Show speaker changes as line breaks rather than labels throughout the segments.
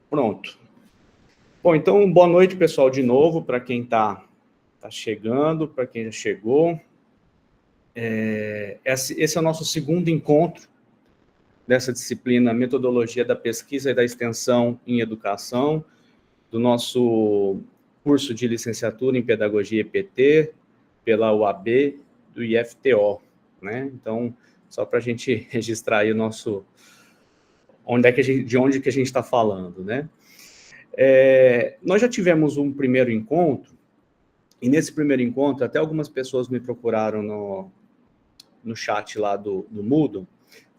Pronto. Bom, então, boa noite, pessoal, de novo, para quem está chegando, para quem já chegou. Esse é o nosso segundo encontro dessa disciplina Metodologia da Pesquisa e da Extensão em Educação, do nosso curso de licenciatura em Pedagogia EPT, pela UAB, do IFTO, né? Então, só para a gente registrar aí o nosso... de onde que a gente está falando, né? Nós já tivemos um primeiro encontro, e nesse primeiro encontro, até algumas pessoas me procuraram no chat lá do Moodle,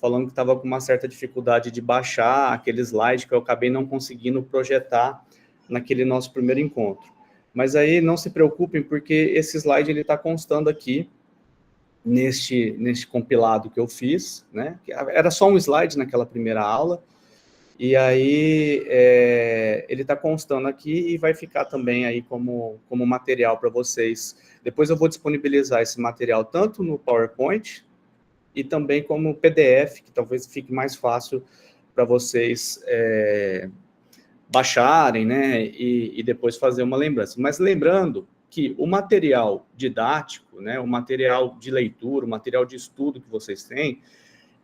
falando que estava com uma certa dificuldade de baixar aquele slide que eu acabei não conseguindo projetar naquele nosso primeiro encontro. Mas aí não se preocupem, porque esse slide está constando aqui neste compilado que eu fiz, né? Era só um slide naquela primeira aula, e aí ele está constando aqui e vai ficar também aí como material para vocês. Depois eu vou disponibilizar esse material tanto no PowerPoint e também como PDF, que talvez fique mais fácil para vocês baixarem, né, e depois fazer uma lembrança. Mas lembrando que o material didático, né, o material de leitura, o material de estudo que vocês têm,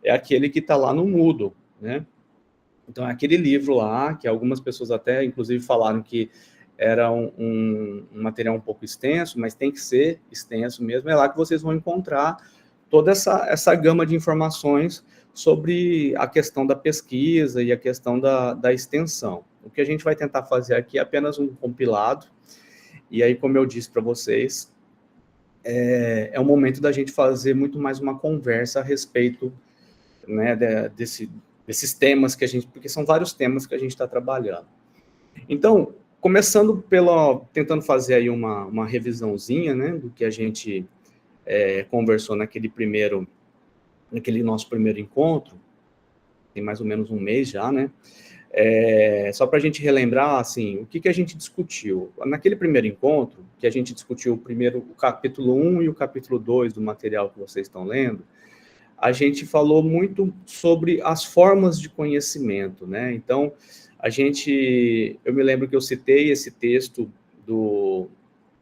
é aquele que está lá no Moodle, né? Então, é aquele livro lá, que algumas pessoas até, inclusive, falaram que era um material um pouco extenso, mas tem que ser extenso mesmo, é lá que vocês vão encontrar toda essa gama de informações sobre a questão da pesquisa e a questão da extensão. O que a gente vai tentar fazer aqui é apenas um compilado, e aí, como eu disse para vocês, é o momento da gente fazer muito mais uma conversa a respeito, né, desses temas que a gente... Porque são vários temas que a gente está trabalhando. Então, começando tentando fazer aí uma revisãozinha, né, do que a gente conversou naquele nosso primeiro encontro, tem mais ou menos um mês já, né, só para a gente relembrar, assim, o que a gente discutiu. Naquele primeiro encontro, que a gente discutiu o capítulo 1 e o capítulo 2 do material que vocês estão lendo, a gente falou muito sobre as formas de conhecimento, né? Então, eu me lembro que eu citei esse texto do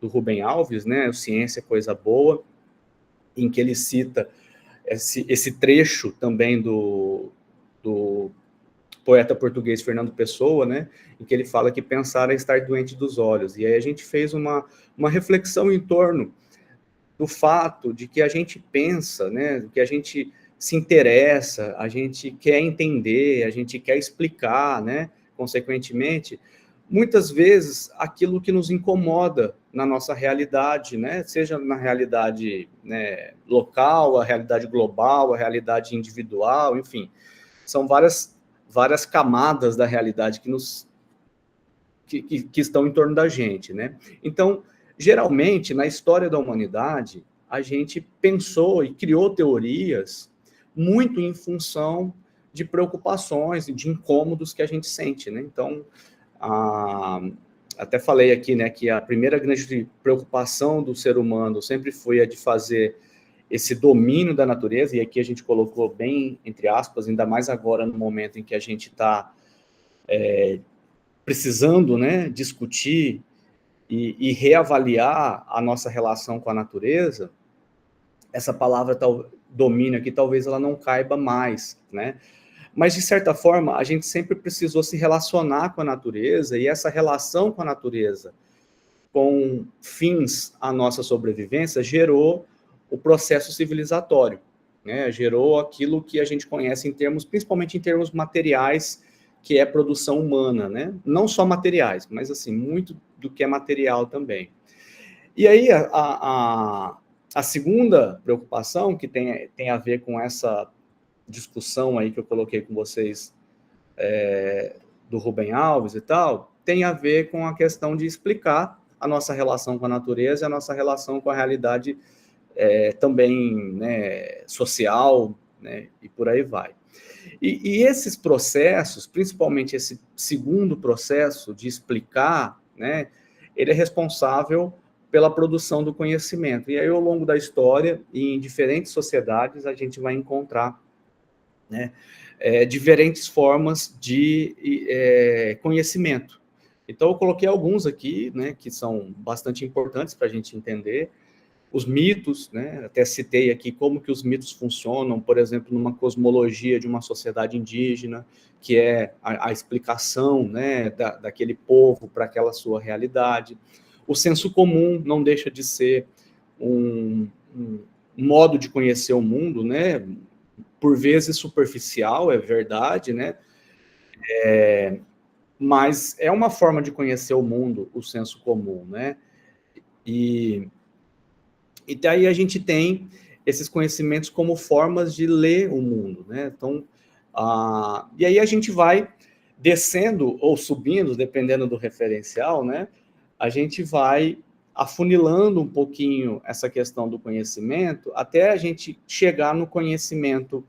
Rubem Alves, né? O Ciência é Coisa Boa, em que ele cita esse trecho também do poeta português Fernando Pessoa, né? Em que ele fala que pensar é estar doente dos olhos. E aí a gente fez uma reflexão em torno do fato de que a gente pensa, né, que a gente se interessa, a gente quer entender, a gente quer explicar, né, consequentemente, muitas vezes aquilo que nos incomoda na nossa realidade, né, seja na realidade, né, local, a realidade global, a realidade individual, enfim, são várias camadas da realidade que estão em torno da gente, né? Então, geralmente, na história da humanidade, a gente pensou e criou teorias muito em função de preocupações e de incômodos que a gente sente, né? Então, até falei aqui, né, que a primeira grande preocupação do ser humano sempre foi a de fazer esse domínio da natureza, e aqui a gente colocou bem, entre aspas, ainda mais agora no momento em que a gente está precisando, né, discutir e reavaliar a nossa relação com a natureza, essa palavra domínio aqui, talvez ela não caiba mais, né? Mas, de certa forma, a gente sempre precisou se relacionar com a natureza, e essa relação com a natureza, com fins à nossa sobrevivência, gerou o processo civilizatório, né? Gerou aquilo que a gente conhece principalmente em termos materiais, que é produção humana, né? Não só materiais, mas, assim, muito do que é material também. E aí, a segunda preocupação, que tem a ver com essa discussão aí que eu coloquei com vocês, do Rubem Alves e tal, tem a ver com a questão de explicar a nossa relação com a natureza e a nossa relação com a realidade também, né, social, né, e por aí vai. E esses processos, principalmente esse segundo processo de explicar, né, ele é responsável pela produção do conhecimento. E aí, ao longo da história, em diferentes sociedades, a gente vai encontrar, né, diferentes formas de conhecimento. Então, eu coloquei alguns aqui, né, que são bastante importantes para a gente entender. Os mitos, né, até citei aqui como que os mitos funcionam, por exemplo, numa cosmologia de uma sociedade indígena, que é a explicação, né, daquele povo para aquela sua realidade. O senso comum não deixa de ser um modo de conhecer o mundo, né, por vezes superficial, é verdade, né, mas é uma forma de conhecer o mundo, o senso comum, né, e daí a gente tem esses conhecimentos como formas de ler o mundo, né, então, e aí a gente vai descendo ou subindo, dependendo do referencial, né, a gente vai afunilando um pouquinho essa questão do conhecimento até a gente chegar no conhecimento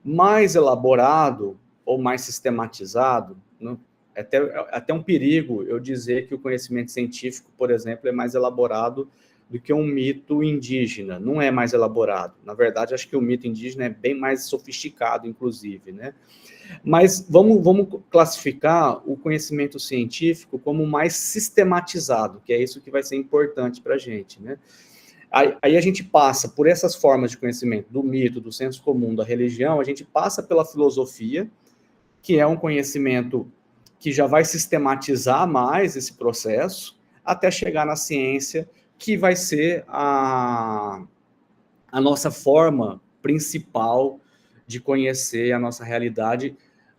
mais elaborado ou mais sistematizado, né? Até um perigo eu dizer que o conhecimento científico, por exemplo, é mais elaborado do que um mito indígena. Não é mais elaborado. Na verdade, acho que o mito indígena é bem mais sofisticado, inclusive, né? Mas vamos classificar o conhecimento científico como mais sistematizado, que é isso que vai ser importante para a gente, né? Aí a gente passa por essas formas de conhecimento, do mito, do senso comum, da religião, a gente passa pela filosofia, que é um conhecimento que já vai sistematizar mais esse processo, até chegar na ciência, que vai ser a nossa forma principal de conhecer a nossa realidade,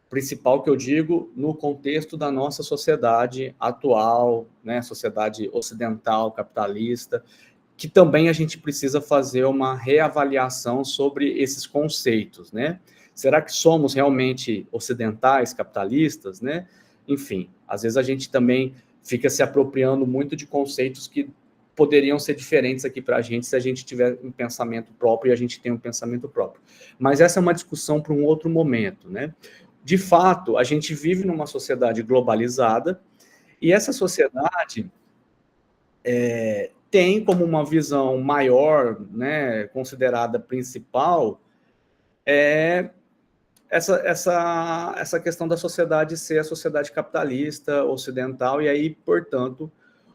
principal que eu digo no contexto da nossa sociedade atual, né, sociedade ocidental, capitalista, que também a gente precisa fazer uma reavaliação sobre esses conceitos, né? Será que somos realmente ocidentais, capitalistas, né? Enfim, às vezes a gente também fica se apropriando muito de conceitos que poderiam ser diferentes aqui para a gente se a gente tiver um pensamento próprio e a gente tem um pensamento próprio. Mas essa é uma discussão para um outro momento, né? De fato, a gente vive numa sociedade globalizada e essa sociedade tem como uma visão maior, né, considerada principal, essa questão da sociedade ser a sociedade capitalista ocidental, e aí, portanto,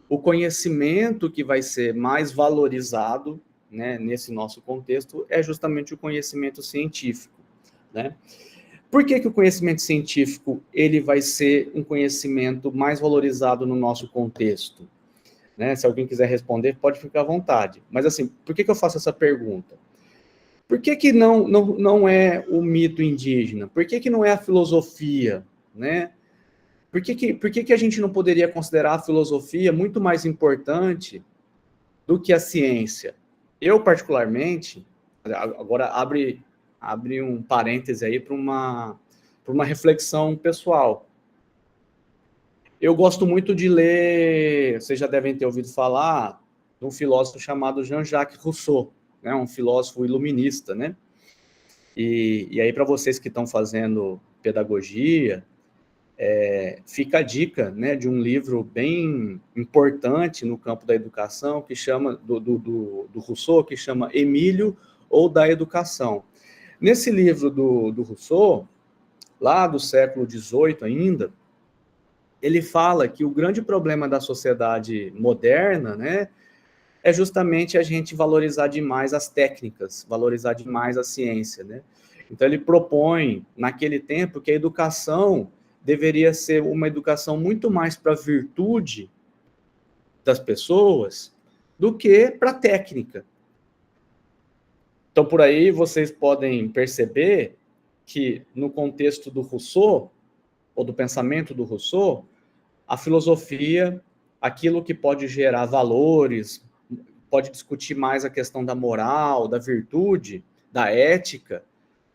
o conhecimento que vai ser mais valorizado, né, nesse nosso contexto é justamente o conhecimento científico, né? Por que o conhecimento científico ele vai ser um conhecimento mais valorizado no nosso contexto? Né? Se alguém quiser responder, pode ficar à vontade. Mas, assim, por que eu faço essa pergunta? Por que não é o mito indígena? Por que não é a filosofia? Né? Por que a gente não poderia considerar a filosofia muito mais importante do que a ciência? Eu, particularmente, agora abre um parêntese aí para uma reflexão pessoal. Eu gosto muito de ler, vocês já devem ter ouvido falar, de um filósofo chamado Jean-Jacques Rousseau, né, um filósofo iluminista, né? E aí, para vocês que estão fazendo pedagogia, fica a dica, né, de um livro bem importante no campo da educação, que chama, do Rousseau, que chama Emílio ou da Educação. Nesse livro do Rousseau, lá do século XVIII ainda, ele fala que o grande problema da sociedade moderna, né, é justamente a gente valorizar demais as técnicas, valorizar demais a ciência, né? Então ele propõe, naquele tempo, que a educação deveria ser uma educação muito mais para a virtude das pessoas do que para a técnica. Então, por aí, vocês podem perceber que, no contexto do Rousseau, ou do pensamento do Rousseau, a filosofia, aquilo que pode gerar valores, pode discutir mais a questão da moral, da virtude, da ética,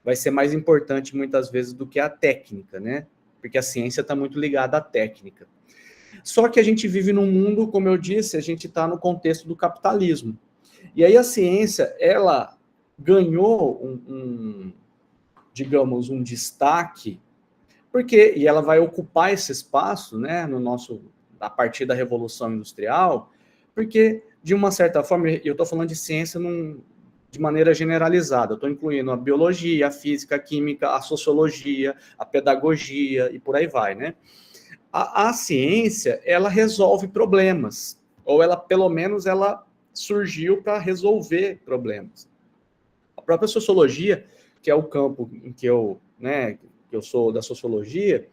vai ser mais importante muitas vezes do que a técnica, né? Porque a ciência está muito ligada à técnica. Só que a gente vive num mundo, como eu disse, a gente está no contexto do capitalismo. E aí a ciência, ela ganhou digamos, um destaque, e ela vai ocupar esse espaço, né, a partir da Revolução Industrial, porque, de uma certa forma, eu estou falando de ciência de maneira generalizada. Estou incluindo a biologia, a física, a química, a sociologia, a pedagogia e por aí vai, né? A ciência, ela resolve problemas, ou ela, pelo menos, ela surgiu para resolver problemas. A própria sociologia, que é o campo em que eu sou da sociologia,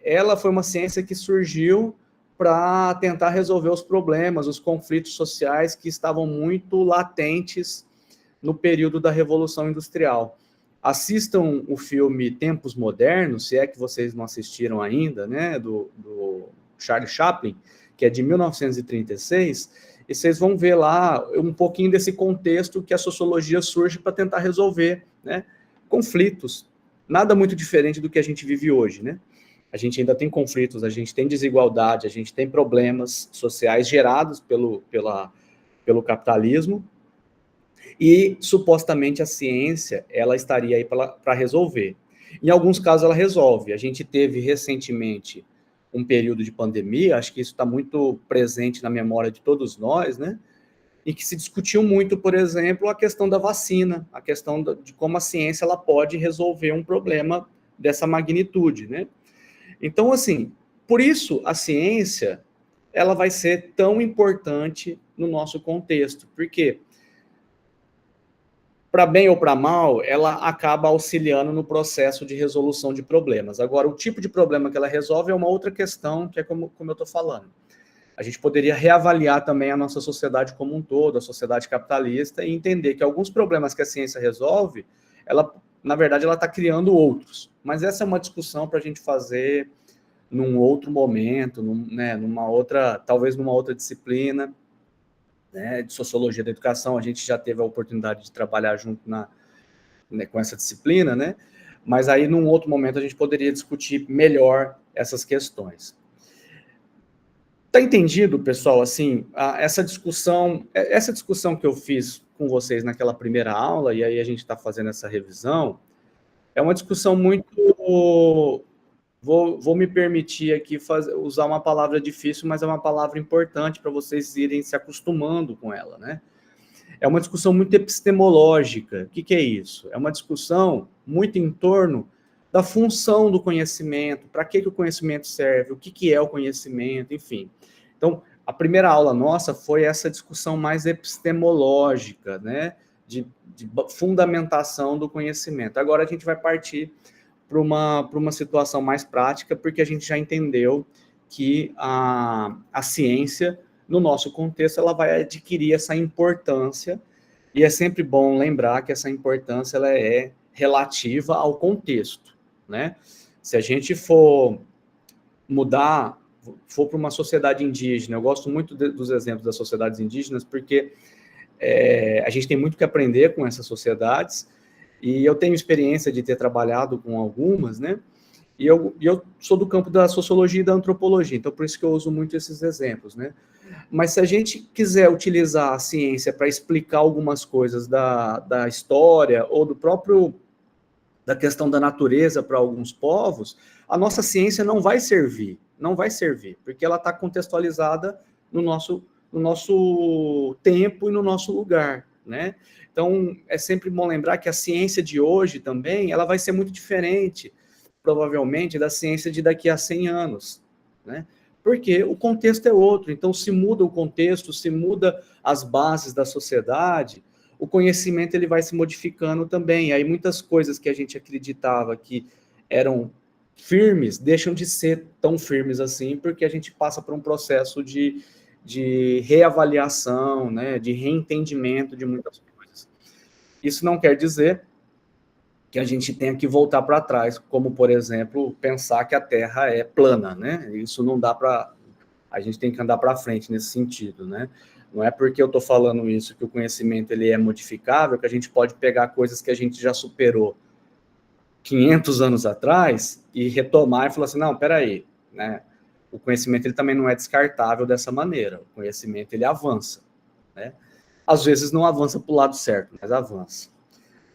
ela foi uma ciência que surgiu para tentar resolver os problemas, os conflitos sociais que estavam muito latentes no período da Revolução Industrial. Assistam o filme Tempos Modernos, se é que vocês não assistiram ainda, né, do Charlie Chaplin, que é de 1936, e vocês vão ver lá um pouquinho desse contexto que a sociologia surge para tentar resolver, né, conflitos. Nada muito diferente do que a gente vive hoje, né? A gente ainda tem conflitos, a gente tem desigualdade, a gente tem problemas sociais gerados pelo capitalismo, e supostamente a ciência ela estaria aí para resolver. Em alguns casos ela resolve. A gente teve recentemente um período de pandemia, acho que isso está muito presente na memória de todos nós, né? Em que se discutiu muito, por exemplo, a questão da vacina, a questão de como a ciência ela pode resolver um problema dessa magnitude, né? Então, assim, por isso a ciência ela vai ser tão importante no nosso contexto, porque para bem ou para mal, ela acaba auxiliando no processo de resolução de problemas. Agora, o tipo de problema que ela resolve é uma outra questão, que é como eu estou falando. A gente poderia reavaliar também a nossa sociedade como um todo, a sociedade capitalista, e entender que alguns problemas que a ciência resolve, ela, na verdade, ela está criando outros. Mas essa é uma discussão para a gente fazer num outro momento, talvez numa outra disciplina, né, de sociologia da educação. A gente já teve a oportunidade de trabalhar junto com essa disciplina, né? Mas aí, num outro momento, a gente poderia discutir melhor essas questões. Tá entendido, pessoal? Assim, essa discussão que eu fiz com vocês naquela primeira aula, e aí a gente está fazendo essa revisão, é uma discussão muito... Vou me permitir aqui usar uma palavra difícil, mas é uma palavra importante para vocês irem se acostumando com ela, né? É uma discussão muito epistemológica. O que é isso? É uma discussão muito em torno da função do conhecimento, para que o conhecimento serve, o que é o conhecimento, enfim. Então, a primeira aula nossa foi essa discussão mais epistemológica, né? De fundamentação do conhecimento. Agora a gente vai partir para uma situação mais prática, porque a gente já entendeu que a ciência, no nosso contexto, ela vai adquirir essa importância, e é sempre bom lembrar que essa importância ela é relativa ao contexto, né? Se a gente for para uma sociedade indígena, eu gosto muito dos exemplos das sociedades indígenas, porque a gente tem muito que aprender com essas sociedades, e eu tenho experiência de ter trabalhado com algumas, né? E eu sou do campo da sociologia e da antropologia, então por isso que eu uso muito esses exemplos, né? Mas se a gente quiser utilizar a ciência para explicar algumas coisas da história ou da questão da natureza para alguns povos, a nossa ciência não vai servir, porque ela está contextualizada no nosso tempo e no nosso lugar, né? Então, é sempre bom lembrar que a ciência de hoje também, ela vai ser muito diferente, provavelmente, da ciência de daqui a 100 anos, né? Porque o contexto é outro. Então, se muda o contexto, se muda as bases da sociedade, o conhecimento ele vai se modificando também. Aí muitas coisas que a gente acreditava que eram firmes, deixam de ser tão firmes assim, porque a gente passa por um processo de reavaliação, né, de reentendimento de muitas coisas. Isso não quer dizer que a gente tenha que voltar para trás, como, por exemplo, pensar que a Terra é plana, né? Isso não dá para... A gente tem que andar para frente nesse sentido, né? Não é porque eu estou falando isso que o conhecimento ele é modificável, que a gente pode pegar coisas que a gente já superou 500 anos atrás e retomar e falar assim, não, peraí, né? O conhecimento ele também não é descartável dessa maneira. O conhecimento ele avança, né? Às vezes não avança para o lado certo, mas avança.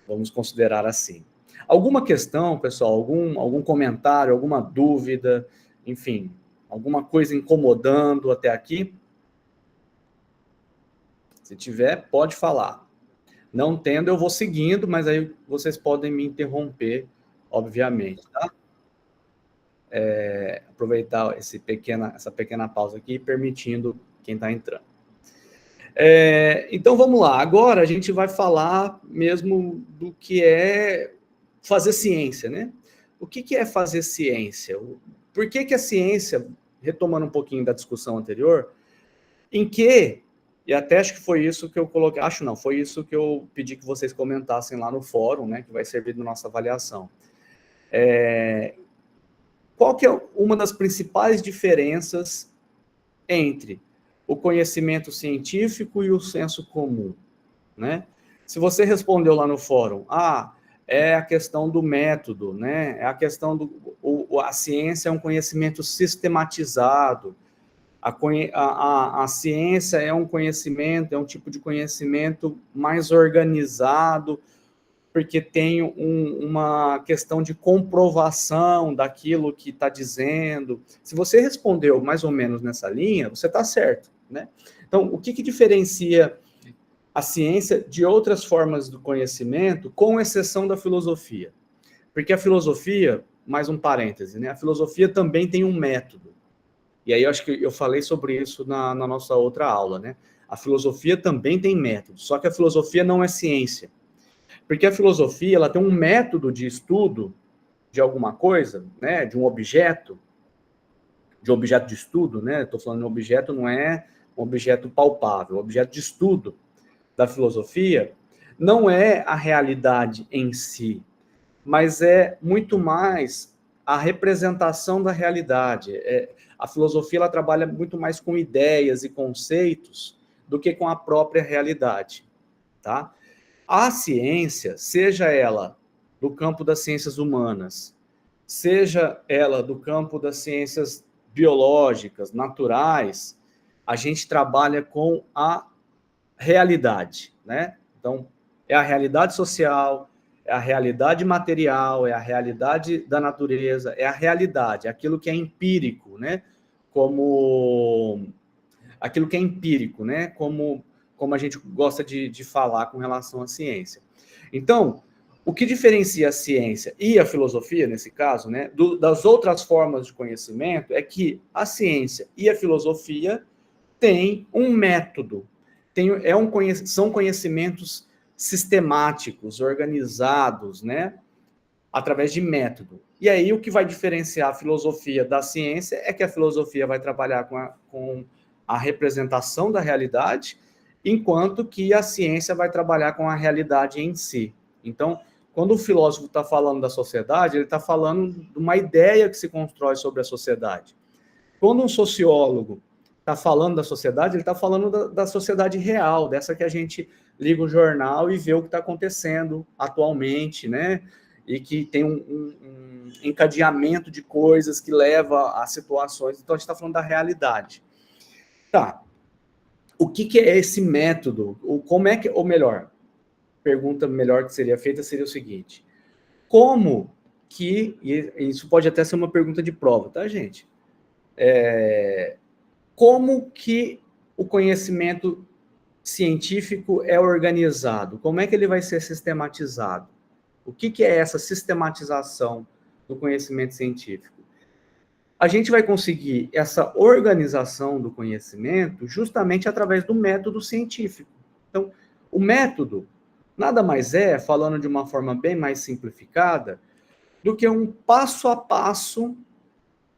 Vamos considerar assim. Alguma questão, pessoal? Algum comentário, alguma dúvida? Enfim, alguma coisa incomodando até aqui? Se tiver, pode falar. Não tendo, eu vou seguindo, mas aí vocês podem me interromper, obviamente, tá? Aproveitar essa pequena pausa aqui, permitindo quem está entrando. Então, vamos lá. Agora a gente vai falar mesmo do que é fazer ciência, né? O que é fazer ciência? Por que a ciência, retomando um pouquinho da discussão anterior, e até acho que foi isso que eu coloquei, foi isso que eu pedi que vocês comentassem lá no fórum, né, que vai servir na nossa avaliação. Qual que é uma das principais diferenças entre o conhecimento científico e o senso comum, né? Se você respondeu lá no fórum, é a questão do método, né? É a questão a ciência é um conhecimento sistematizado, a ciência é um conhecimento, é um tipo de conhecimento mais organizado, porque tem uma questão de comprovação daquilo que está dizendo. Se você respondeu mais ou menos nessa linha, você está certo, né? Então, o que diferencia a ciência de outras formas do conhecimento, com exceção da filosofia? Porque a filosofia, mais um parêntese, né? A filosofia também tem um método. E aí eu acho que eu falei sobre isso na nossa outra aula, né? A filosofia também tem método, só que a filosofia não é ciência. Porque a filosofia, ela tem um método de estudo de alguma coisa, né? De um objeto de estudo, né? Estou falando de um objeto, não é um objeto palpável, objeto de estudo da filosofia não é a realidade em si, mas é muito mais a representação da realidade. A filosofia ela trabalha muito mais com ideias e conceitos do que com a própria realidade, tá? A ciência, seja ela do campo das ciências humanas, seja ela do campo das ciências biológicas, naturais, a gente trabalha com a realidade, né? Então, é a realidade social, é a realidade material, é a realidade da natureza, é a realidade, aquilo que é empírico, né? Aquilo que é empírico, né? Como a gente gosta de falar com relação à ciência. Então, o que diferencia a ciência e a filosofia, nesse caso, né, das outras formas de conhecimento, é que a ciência e a filosofia têm um método, são conhecimentos sistemáticos, organizados, né, através de método. E aí o que vai diferenciar a filosofia da ciência é que a filosofia vai trabalhar com a representação da realidade, enquanto que a ciência vai trabalhar com a realidade em si. Então, quando o filósofo está falando da sociedade, ele está falando de uma ideia que se constrói sobre a sociedade. Quando um sociólogo está falando da sociedade, ele está falando da sociedade real, dessa que a gente liga o jornal e vê o que está acontecendo atualmente, né? E que tem um encadeamento de coisas que leva a situações. Então, a gente está falando da realidade. Tá. O que é esse método? Como é que, ou melhor, pergunta melhor que seria feita seria o seguinte: como que, e isso pode até ser uma pergunta de prova, tá, gente? Como que o conhecimento científico é organizado? Como é que ele vai ser sistematizado? O que é essa sistematização do conhecimento científico? A gente vai conseguir essa organização do conhecimento justamente através do método científico. Então, o método nada mais é, falando de uma forma bem mais simplificada, do que um passo a passo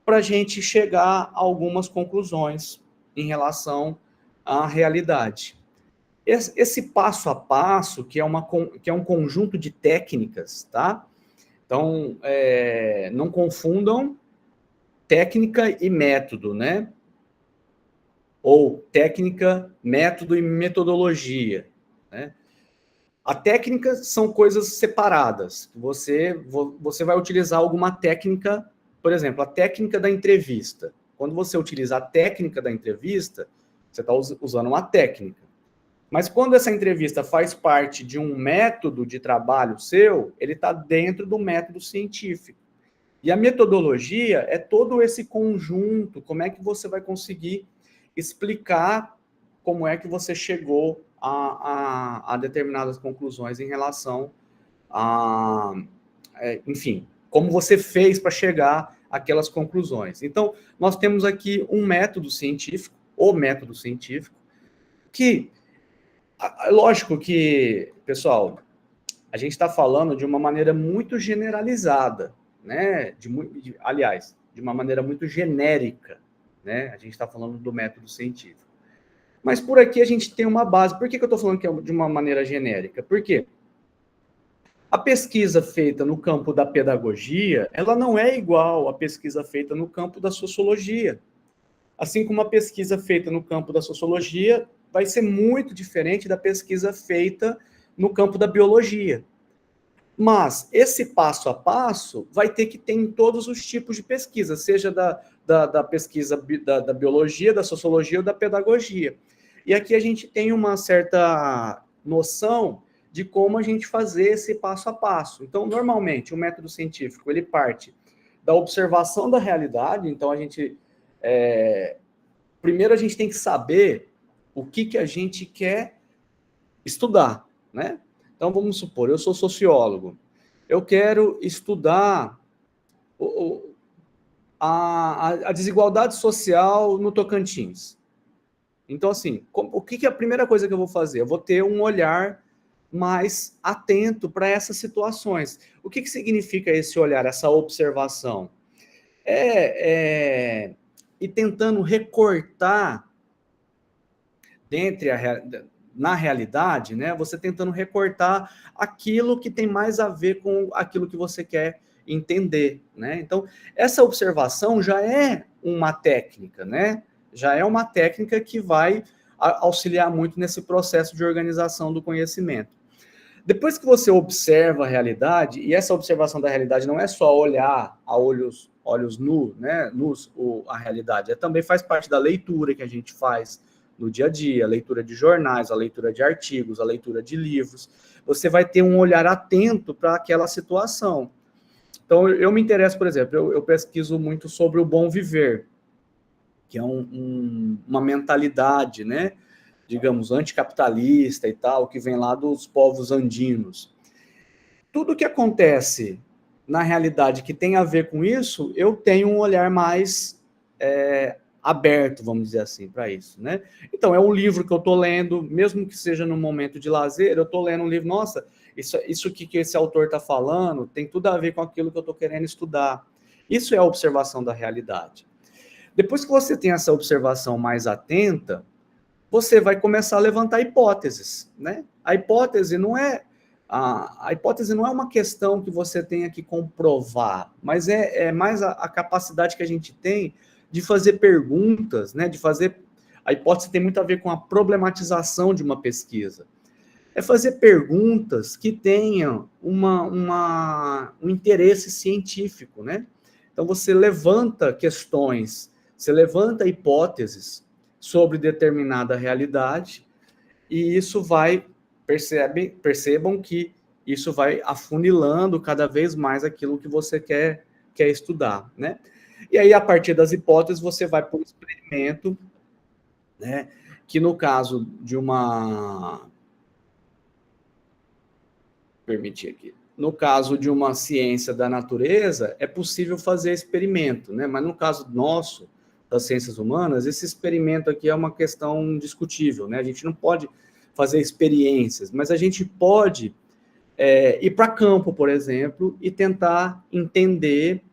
para a gente chegar a algumas conclusões em relação à realidade. Esse passo a passo, que é um conjunto de técnicas, tá? Então, não confundam técnica e método, né? Ou técnica, método e metodologia, né? A técnica são coisas separadas. Você vai utilizar alguma técnica, por exemplo, a técnica da entrevista. Quando você utiliza a técnica da entrevista, você está usando uma técnica. Mas quando essa entrevista faz parte de um método de trabalho seu, ele está dentro do método científico. E a metodologia é todo esse conjunto, como é que você vai conseguir explicar como é que você chegou a determinadas conclusões em relação a, enfim, como você fez para chegar àquelas conclusões. Então, nós temos aqui um método científico, o método científico, que, lógico que, pessoal, a gente está falando de uma maneira muito generalizada, né? Aliás, de uma maneira muito genérica, né? A gente está falando do método científico. Mas por aqui a gente tem uma base. Por que eu estou falando que é de uma maneira genérica? Porque a pesquisa feita no campo da pedagogia, ela não é igual à pesquisa feita no campo da sociologia. Assim como a pesquisa feita no campo da sociologia vai ser muito diferente da pesquisa feita no campo da biologia. Mas esse passo a passo vai ter que ter em todos os tipos de pesquisa, seja da pesquisa da biologia, da sociologia ou da pedagogia. E aqui a gente tem uma certa noção de como a gente fazer esse passo a passo. Então, normalmente, o método científico, ele parte da observação da realidade. Então, primeiro a gente tem que saber o que a gente quer estudar, né? Então, vamos supor, eu sou sociólogo, eu quero estudar a desigualdade social no Tocantins. Então, assim, o que é a primeira coisa que eu vou fazer? Eu vou ter um olhar mais atento para essas situações. O que significa esse olhar, essa observação? E tentando recortar na realidade, né? Você tentando recortar aquilo que tem mais a ver com aquilo que você quer entender, né? Então, essa observação já é uma técnica, né? Já é uma técnica que vai auxiliar muito nesse processo de organização do conhecimento. Depois que você observa a realidade, e essa observação da realidade não é só olhar a olhos nus, né? A realidade, também faz parte da leitura que a gente faz no dia a dia, a leitura de jornais, a leitura de artigos, a leitura de livros. Você vai ter um olhar atento para aquela situação. Então, eu me interesso, por exemplo, eu pesquiso muito sobre o bom viver, que é uma mentalidade, né, digamos, anticapitalista e tal, que vem lá dos povos andinos. Tudo que acontece na realidade que tem a ver com isso, eu tenho um olhar mais aberto, vamos dizer assim, para isso, né? Então, é um livro que eu estou lendo, mesmo que seja num momento de lazer, eu estou lendo um livro, nossa, isso que esse autor está falando tem tudo a ver com aquilo que eu estou querendo estudar. Isso é a observação da realidade. Depois que você tem essa observação mais atenta, você vai começar a levantar hipóteses, né? A hipótese não é uma questão que você tenha que comprovar, mas é mais a capacidade que a gente tem de fazer perguntas, né? A hipótese tem muito a ver com a problematização de uma pesquisa. É fazer perguntas que tenham um interesse científico, né? Então, você levanta questões, você levanta hipóteses sobre determinada realidade e isso vai, percebam que isso vai afunilando cada vez mais aquilo que você quer estudar, né? E aí, a partir das hipóteses, você vai para um experimento, né? Que no caso de no caso de uma ciência da natureza, é possível fazer experimento, né? Mas no caso nosso, das ciências humanas, esse experimento aqui é uma questão discutível, né? A gente não pode fazer experiências, mas a gente pode ir para campo, por exemplo, e tentar entender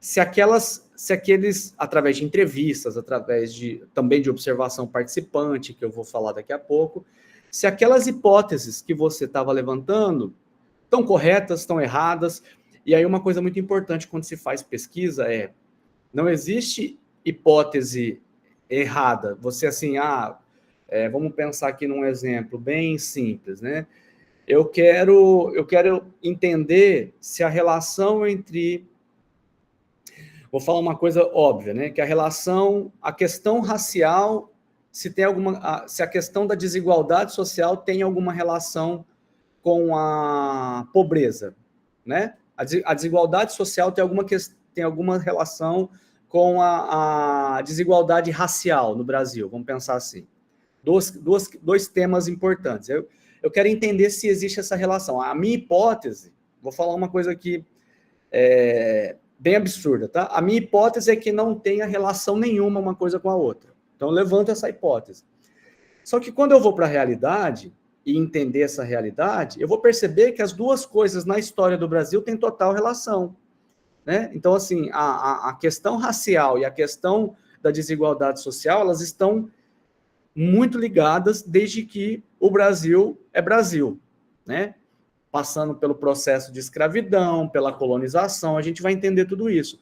se aqueles, através de entrevistas, através também de observação participante, que eu vou falar daqui a pouco, se aquelas hipóteses que você estava levantando estão corretas, estão erradas. E aí uma coisa muito importante quando se faz pesquisa não existe hipótese errada. Você assim, vamos pensar aqui num exemplo bem simples, né? Eu quero entender se a relação entre... Vou falar uma coisa óbvia, né? Que a questão racial, se a questão da desigualdade social tem alguma relação com a pobreza, né? A desigualdade social tem alguma relação com a desigualdade racial no Brasil, vamos pensar assim. dois temas importantes. Eu quero entender se existe essa relação. A minha hipótese, vou falar uma coisa aqui bem absurda, tá? A minha hipótese é que não tenha relação nenhuma uma coisa com a outra. Então, eu levanto essa hipótese. Só que quando eu vou para a realidade e entender essa realidade, eu vou perceber que as duas coisas na história do Brasil têm total relação, né? Então, assim, a questão racial e a questão da desigualdade social, elas estão muito ligadas desde que o Brasil é Brasil, né? Passando pelo processo de escravidão, pela colonização, a gente vai entender tudo isso.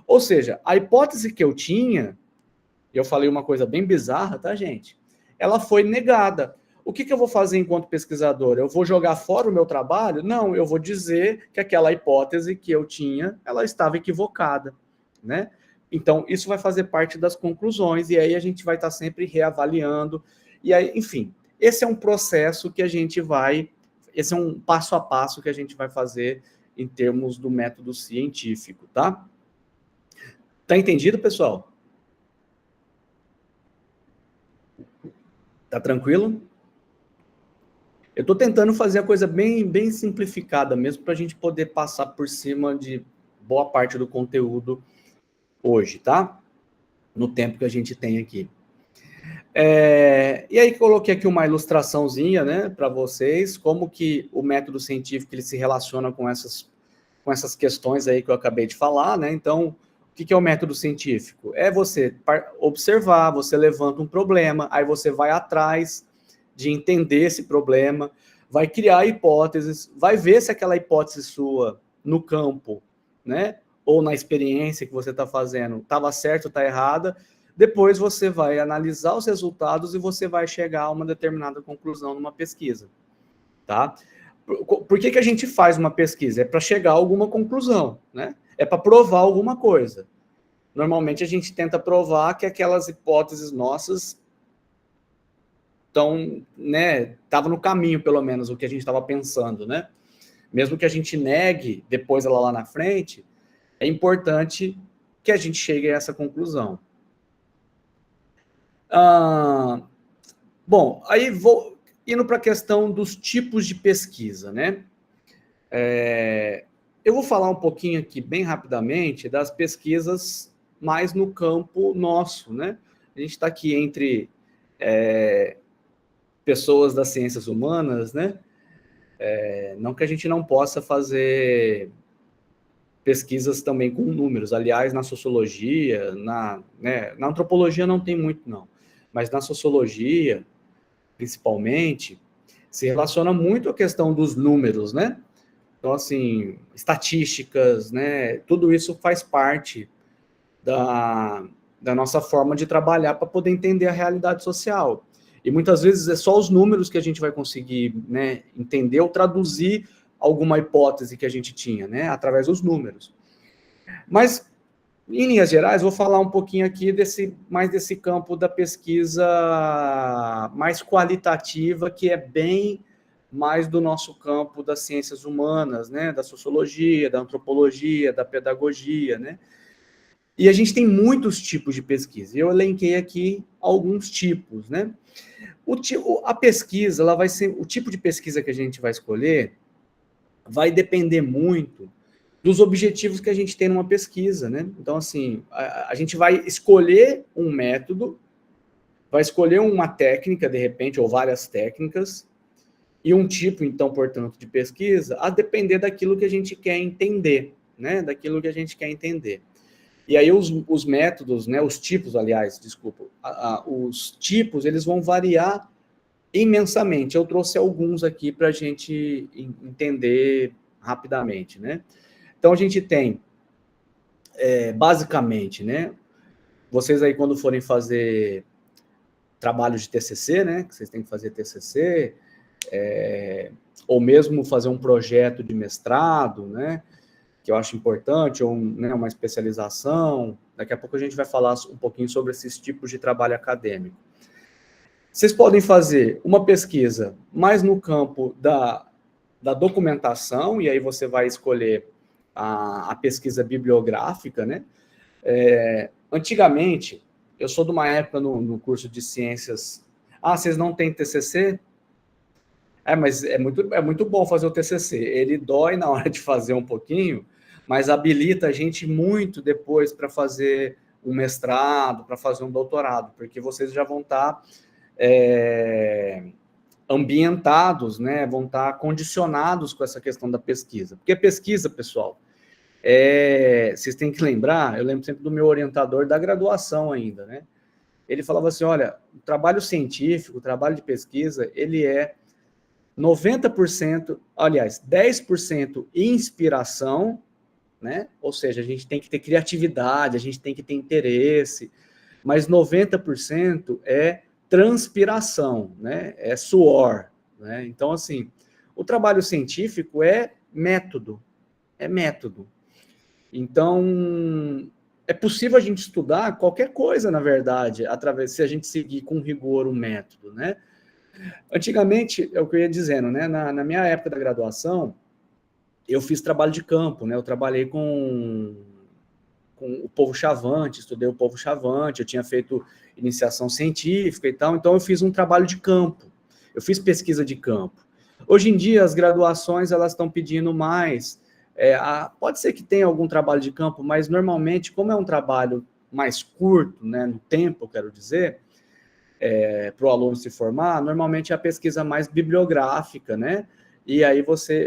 Ou seja, a hipótese que eu tinha, eu falei uma coisa bem bizarra, tá, gente? Ela foi negada. O que eu vou fazer enquanto pesquisador? Eu vou jogar fora o meu trabalho? Não, eu vou dizer que aquela hipótese que eu tinha, ela estava equivocada, né? Então, isso vai fazer parte das conclusões, e aí a gente vai estar sempre reavaliando. E aí, enfim, esse é um processo que a gente vai... Esse é um passo a passo que a gente vai fazer em termos do método científico, tá? Tá entendido, pessoal? Tá tranquilo? Eu estou tentando fazer a coisa bem simplificada mesmo, para a gente poder passar por cima de boa parte do conteúdo hoje, tá? No tempo que a gente tem aqui. E aí coloquei aqui uma ilustraçãozinha, né, para vocês, como que o método científico ele se relaciona com essas questões aí que eu acabei de falar, né? Então, o que é o método científico? É você observar, você levanta um problema, aí você vai atrás de entender esse problema, vai criar hipóteses, vai ver se aquela hipótese sua no campo, né, ou na experiência que você está fazendo, estava certo ou está errada. Depois você vai analisar os resultados e você vai chegar a uma determinada conclusão numa pesquisa, tá? Por que a gente faz uma pesquisa? É para chegar a alguma conclusão, né? É para provar alguma coisa. Normalmente a gente tenta provar que aquelas hipóteses nossas estão, né, estava no caminho, pelo menos, o que a gente estava pensando, né? Mesmo que a gente negue depois ela lá na frente, é importante que a gente chegue a essa conclusão. Bom, aí vou indo para a questão dos tipos de pesquisa, né? Eu vou falar um pouquinho aqui, bem rapidamente, das pesquisas mais no campo nosso, né? A gente está aqui entre pessoas das ciências humanas, né? Não que a gente não possa fazer pesquisas também com números. Aliás, na sociologia, na antropologia não tem muito, não. Mas na sociologia, principalmente, se relaciona muito a questão dos números, né? Então, assim, estatísticas, né? Tudo isso faz parte da nossa forma de trabalhar para poder entender a realidade social. E muitas vezes é só os números que a gente vai conseguir, né, entender ou traduzir alguma hipótese que a gente tinha, né, através dos números. Mas, em linhas gerais, vou falar um pouquinho aqui mais desse campo da pesquisa mais qualitativa, que é bem mais do nosso campo das ciências humanas, né, da sociologia, da antropologia, da pedagogia, né. E a gente tem muitos tipos de pesquisa. Eu elenquei aqui alguns tipos, né. A pesquisa, ela vai ser, o tipo de pesquisa que a gente vai escolher vai depender muito dos objetivos que a gente tem numa pesquisa, né? Então, assim, a gente vai escolher um método, vai escolher uma técnica, de repente, ou várias técnicas, e um tipo, então, portanto, de pesquisa, a depender daquilo que a gente quer entender, né? Daquilo que a gente quer entender. E aí os métodos, né? Os tipos, aliás, desculpa, os tipos, eles vão variar imensamente. Eu trouxe alguns aqui para a gente entender rapidamente, né? Então, a gente tem, basicamente, né? Vocês aí, quando forem fazer trabalho de TCC, né? Que vocês têm que fazer TCC, ou mesmo fazer um projeto de mestrado, né? Que eu acho importante, ou né, uma especialização. Daqui a pouco a gente vai falar um pouquinho sobre esses tipos de trabalho acadêmico. Vocês podem fazer uma pesquisa mais no campo da documentação, e aí você vai escolher a pesquisa bibliográfica, né? Antigamente, eu sou de uma época no curso de ciências Ah, vocês não têm TCC? Mas é muito bom fazer o TCC. Ele dói na hora de fazer um pouquinho, mas habilita a gente muito depois para fazer um mestrado, para fazer um doutorado, porque vocês já vão estar ambientados, né? Vão estar condicionados com essa questão da pesquisa. Porque pesquisa, pessoal, vocês têm que lembrar, eu lembro sempre do meu orientador da graduação ainda, né? Ele falava assim, olha, o trabalho científico, o trabalho de pesquisa, ele é 90%, aliás, 10% inspiração, né? Ou seja, a gente tem que ter criatividade, a gente tem que ter interesse, mas 90% é transpiração, né? É suor, né? Então, assim, o trabalho científico é método. Então, é possível a gente estudar qualquer coisa, na verdade, se a gente seguir com rigor o método, né? Antigamente, é o que eu ia dizendo, né? Na minha época da graduação, eu fiz trabalho de campo, né? Eu trabalhei com o povo chavante, estudei o povo chavante, eu tinha feito iniciação científica e tal, então eu fiz um trabalho de campo, eu fiz pesquisa de campo. Hoje em dia, as graduações, elas estão pedindo mais, pode ser que tenha algum trabalho de campo, mas normalmente, como é um trabalho mais curto, né, no tempo, eu quero dizer, para o aluno se formar, normalmente é a pesquisa mais bibliográfica, né? E aí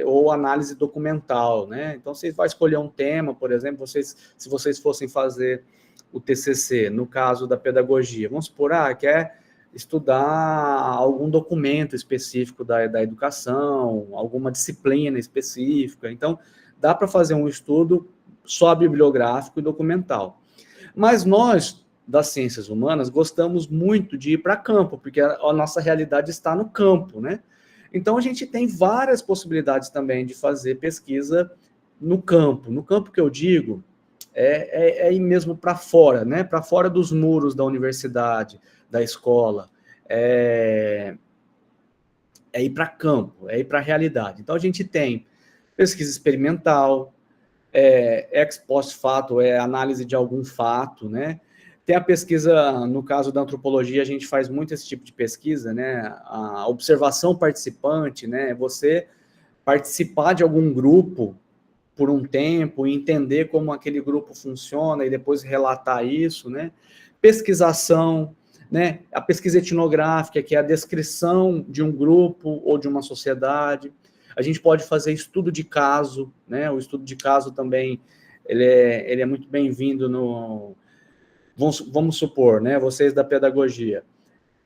ou análise documental, né? Então, você vai escolher um tema, por exemplo, se vocês fossem fazer o TCC, no caso da pedagogia, vamos supor, quer estudar algum documento específico da educação, alguma disciplina específica, então, dá para fazer um estudo só bibliográfico e documental. Mas nós, das ciências humanas, gostamos muito de ir para campo, porque a nossa realidade está no campo, né? Então, a gente tem várias possibilidades também de fazer pesquisa no campo. No campo que eu digo, ir mesmo para fora, né? Para fora dos muros da universidade, da escola. É ir para campo, é ir para a realidade. Então, a gente tem pesquisa experimental, ex post fato, análise de algum fato, né? Tem a pesquisa, no caso da antropologia, a gente faz muito esse tipo de pesquisa, né? A observação participante, né? Você participar de algum grupo por um tempo, entender como aquele grupo funciona e depois relatar isso, né? Pesquisação, né? A pesquisa etnográfica, que é a descrição de um grupo ou de uma sociedade. A gente pode fazer estudo de caso, né? O estudo de caso também, ele é muito bem-vindo no... Vamos supor, né? Vocês da pedagogia.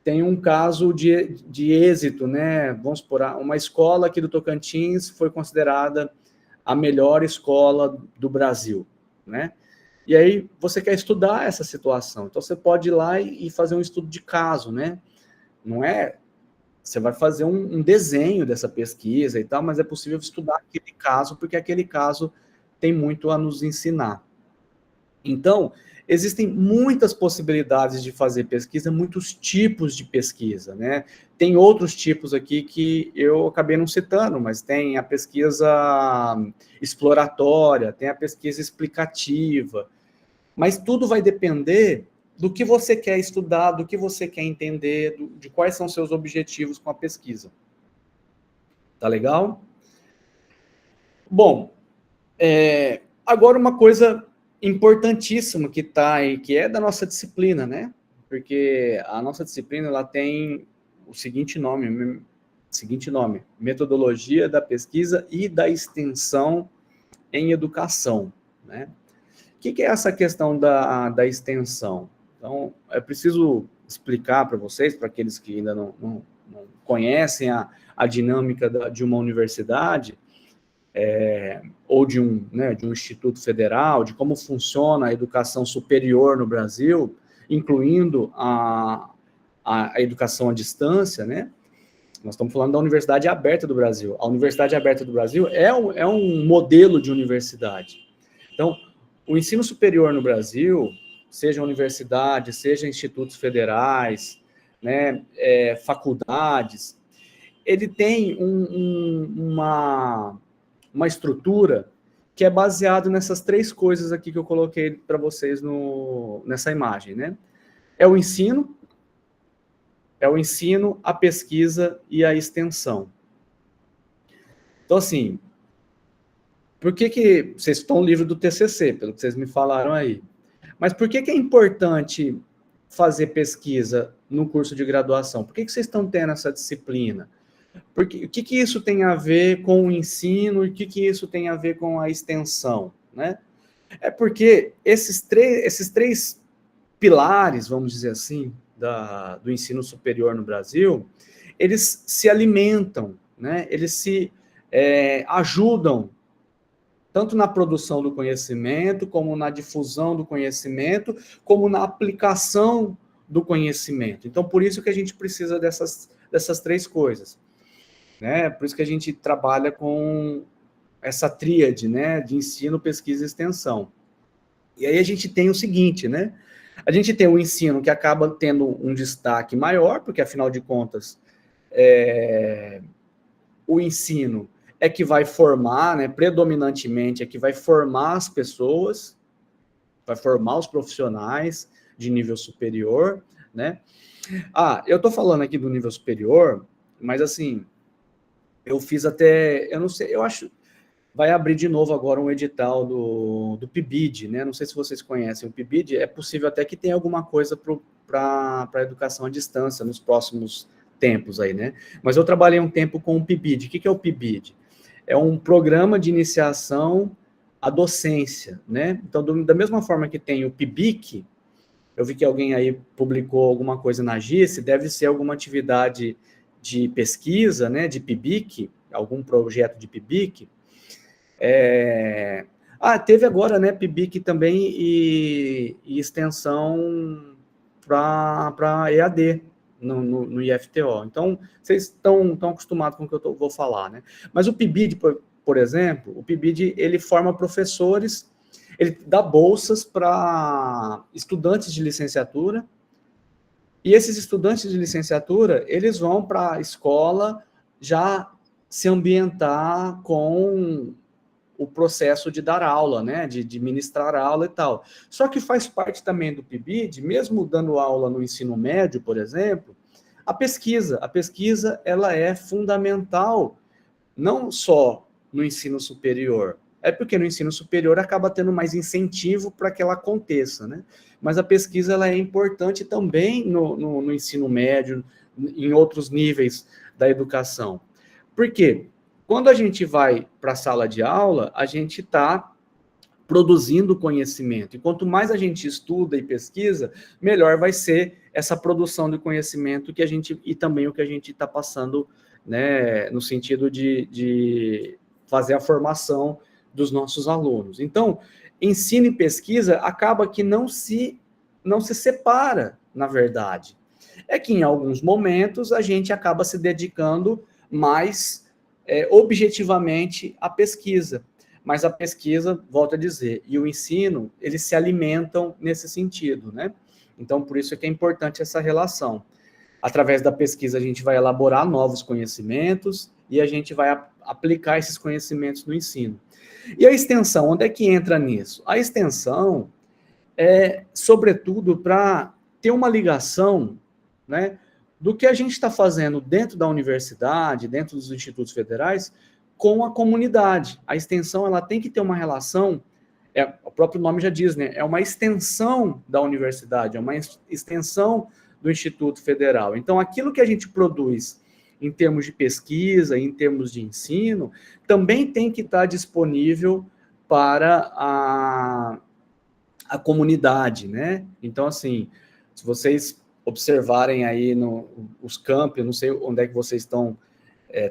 Tem um caso de êxito, né? Vamos supor, uma escola aqui do Tocantins foi considerada a melhor escola do Brasil, né? E aí você quer estudar essa situação, então você pode ir lá e fazer um estudo de caso, né? Não é... Você vai fazer um desenho dessa pesquisa e tal, mas é possível estudar aquele caso, porque aquele caso tem muito a nos ensinar. Então, existem muitas possibilidades de fazer pesquisa, muitos tipos de pesquisa, né? Tem outros tipos aqui que eu acabei não citando, mas tem a pesquisa exploratória, tem a pesquisa explicativa, mas tudo vai depender do que você quer estudar, do que você quer entender, de quais são seus objetivos com a pesquisa. Tá legal? Bom, agora uma coisa importantíssima que está aí, que é da nossa disciplina, né? Porque a nossa disciplina, ela tem o seguinte nome, Metodologia da Pesquisa e da Extensão em Educação, né? O que é essa questão da extensão? Então, é preciso explicar para vocês, para aqueles que ainda não conhecem a dinâmica de uma universidade, ou de um instituto federal, de como funciona a educação superior no Brasil, incluindo a educação à distância, né? Nós estamos falando da Universidade Aberta do Brasil. A Universidade Aberta do Brasil é um modelo de universidade. Então, o ensino superior no Brasil, seja universidade, seja institutos federais, né, faculdades, ele tem uma estrutura que é baseado nessas três coisas aqui que eu coloquei para vocês nessa imagem, né? É o ensino, É o ensino, a pesquisa e a extensão. Então, assim, por que vocês estão no livro do TCC, pelo que vocês me falaram aí? Mas por que é importante fazer pesquisa no curso de graduação? Por que vocês estão tendo essa disciplina? Porque, o que isso tem a ver com o ensino e o que isso tem a ver com a extensão, né? É porque esses três pilares, vamos dizer assim, do ensino superior no Brasil, eles se alimentam, né? Eles se ajudam tanto na produção do conhecimento, como na difusão do conhecimento, como na aplicação do conhecimento. Então, por isso que a gente precisa dessas três coisas, né? Por isso que a gente trabalha com essa tríade, né, de ensino, pesquisa e extensão. E aí a gente tem o seguinte, né? A gente tem o ensino que acaba tendo um destaque maior, porque, afinal de contas, o ensino é que vai formar, né, predominantemente, é que vai formar as pessoas, vai formar os profissionais de nível superior, né? Eu estou falando aqui do nível superior, mas, assim, eu fiz até, eu não sei, eu acho, vai abrir de novo agora um edital do PIBID, né? Não sei se vocês conhecem o PIBID, é possível até que tenha alguma coisa para a educação à distância nos próximos tempos aí, né? Mas eu trabalhei um tempo com o PIBID. O que é o PIBID? É um programa de iniciação à docência, né? Então, da mesma forma que tem o PIBIC, eu vi que alguém aí publicou alguma coisa na GIS, deve ser alguma atividade de pesquisa, né, de PIBIC, algum projeto de PIBIC. Teve agora, né, PIBIC também e extensão para EAD no IFTO. Então, vocês estão acostumados com o que eu vou falar, né? Mas o PIBID, por exemplo, o PIBID, ele forma professores, ele dá bolsas para estudantes de licenciatura, e esses estudantes de licenciatura, eles vão para a escola já se ambientar com o processo de dar aula, né, de ministrar aula e tal. Só que faz parte também do PIBID, mesmo dando aula no ensino médio, por exemplo, a pesquisa. A pesquisa, ela é fundamental, não só no ensino superior, é porque no ensino superior acaba tendo mais incentivo para que ela aconteça, né? Mas a pesquisa, ela é importante também no ensino médio, em outros níveis da educação. Por quê? Quando a gente vai para a sala de aula, a gente está produzindo conhecimento. E quanto mais a gente estuda e pesquisa, melhor vai ser essa produção de conhecimento e também o que a gente está passando, né, no sentido de fazer a formação dos nossos alunos. Então, ensino e pesquisa acaba que não se separa, na verdade. É que em alguns momentos a gente acaba se dedicando mais objetivamente à pesquisa. Mas a pesquisa, volto a dizer, e o ensino, eles se alimentam nesse sentido, né? Então, por isso é que é importante essa relação. Através da pesquisa, a gente vai elaborar novos conhecimentos e a gente vai aplicar esses conhecimentos no ensino. E a extensão, onde é que entra nisso? A extensão é, sobretudo, para ter uma ligação, né, do que a gente está fazendo dentro da universidade, dentro dos institutos federais, com a comunidade. A extensão, ela tem que ter uma relação, o próprio nome já diz, né? É uma extensão da universidade, é uma extensão do Instituto Federal. Então, aquilo que a gente produz em termos de pesquisa, em termos de ensino, também tem que estar disponível para a comunidade, né? Então, assim, se vocês observarem aí os campi, eu não sei onde é que vocês estão,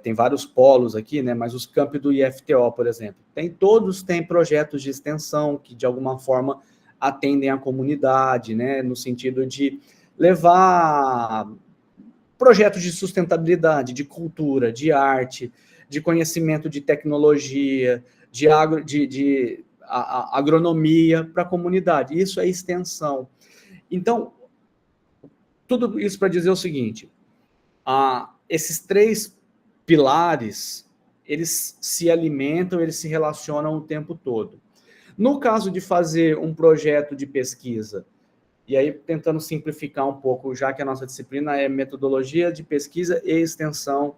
tem vários polos aqui, né? Mas os campi do IFTO, por exemplo, todos têm projetos de extensão que, de alguma forma, atendem a comunidade, né? No sentido de levar projetos de sustentabilidade, de cultura, de arte, de conhecimento de tecnologia, de agronomia para a comunidade. Isso é extensão. Então, tudo isso para dizer o seguinte, esses três pilares, eles se alimentam, eles se relacionam o tempo todo. No caso de fazer um projeto de pesquisa E aí, tentando simplificar um pouco, já que a nossa disciplina é metodologia de pesquisa e extensão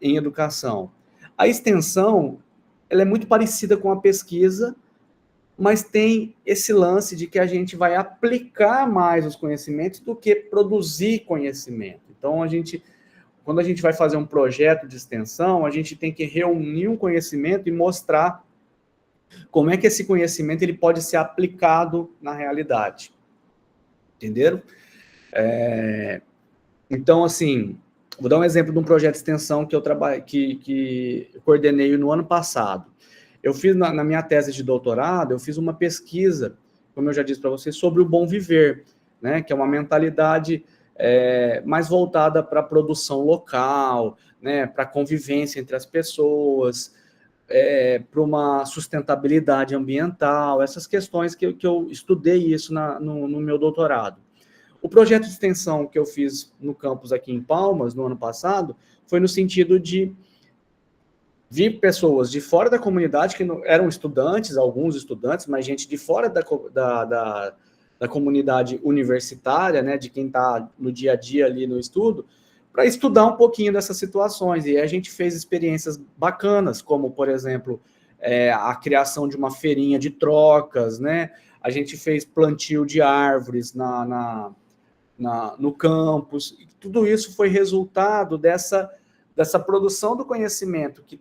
em educação. A extensão, ela é muito parecida com a pesquisa, mas tem esse lance de que a gente vai aplicar mais os conhecimentos do que produzir conhecimento. Então, quando a gente vai fazer um projeto de extensão, a gente tem que reunir um conhecimento e mostrar como é que esse conhecimento ele pode ser aplicado na realidade. Entenderam? Então, assim, vou dar um exemplo de um projeto de extensão que eu coordenei no ano passado. Eu fiz, na minha tese de doutorado, eu fiz uma pesquisa, como eu já disse para vocês, sobre o bom viver, né, que é uma mentalidade mais voltada para a produção local, né, para a convivência entre as pessoas, para uma sustentabilidade ambiental, essas questões que eu estudei isso no meu doutorado. O projeto de extensão que eu fiz no campus aqui em Palmas, no ano passado, foi no sentido de vir pessoas de fora da comunidade, que não, eram estudantes, alguns estudantes, mas gente de fora da comunidade universitária, né, de quem está no dia a dia ali no estudo, para estudar um pouquinho dessas situações. E a gente fez experiências bacanas, como, por exemplo, a criação de uma feirinha de trocas, né? A gente fez plantio de árvores no campus. E tudo isso foi resultado dessa produção do conhecimento que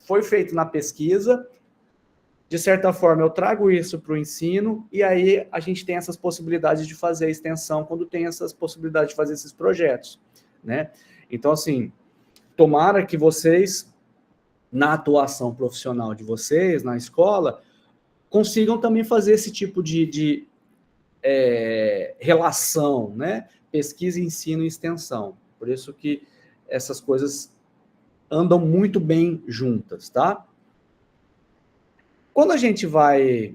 foi feito na pesquisa. De certa forma, eu trago isso para o ensino, e aí a gente tem essas possibilidades de fazer a extensão quando tem essas possibilidades de fazer esses projetos, né? Então, assim, tomara que vocês, na atuação profissional de vocês, na escola, consigam também fazer esse tipo de relação, né? Pesquisa, ensino e extensão. Por isso que essas coisas andam muito bem juntas, tá? Quando a gente vai...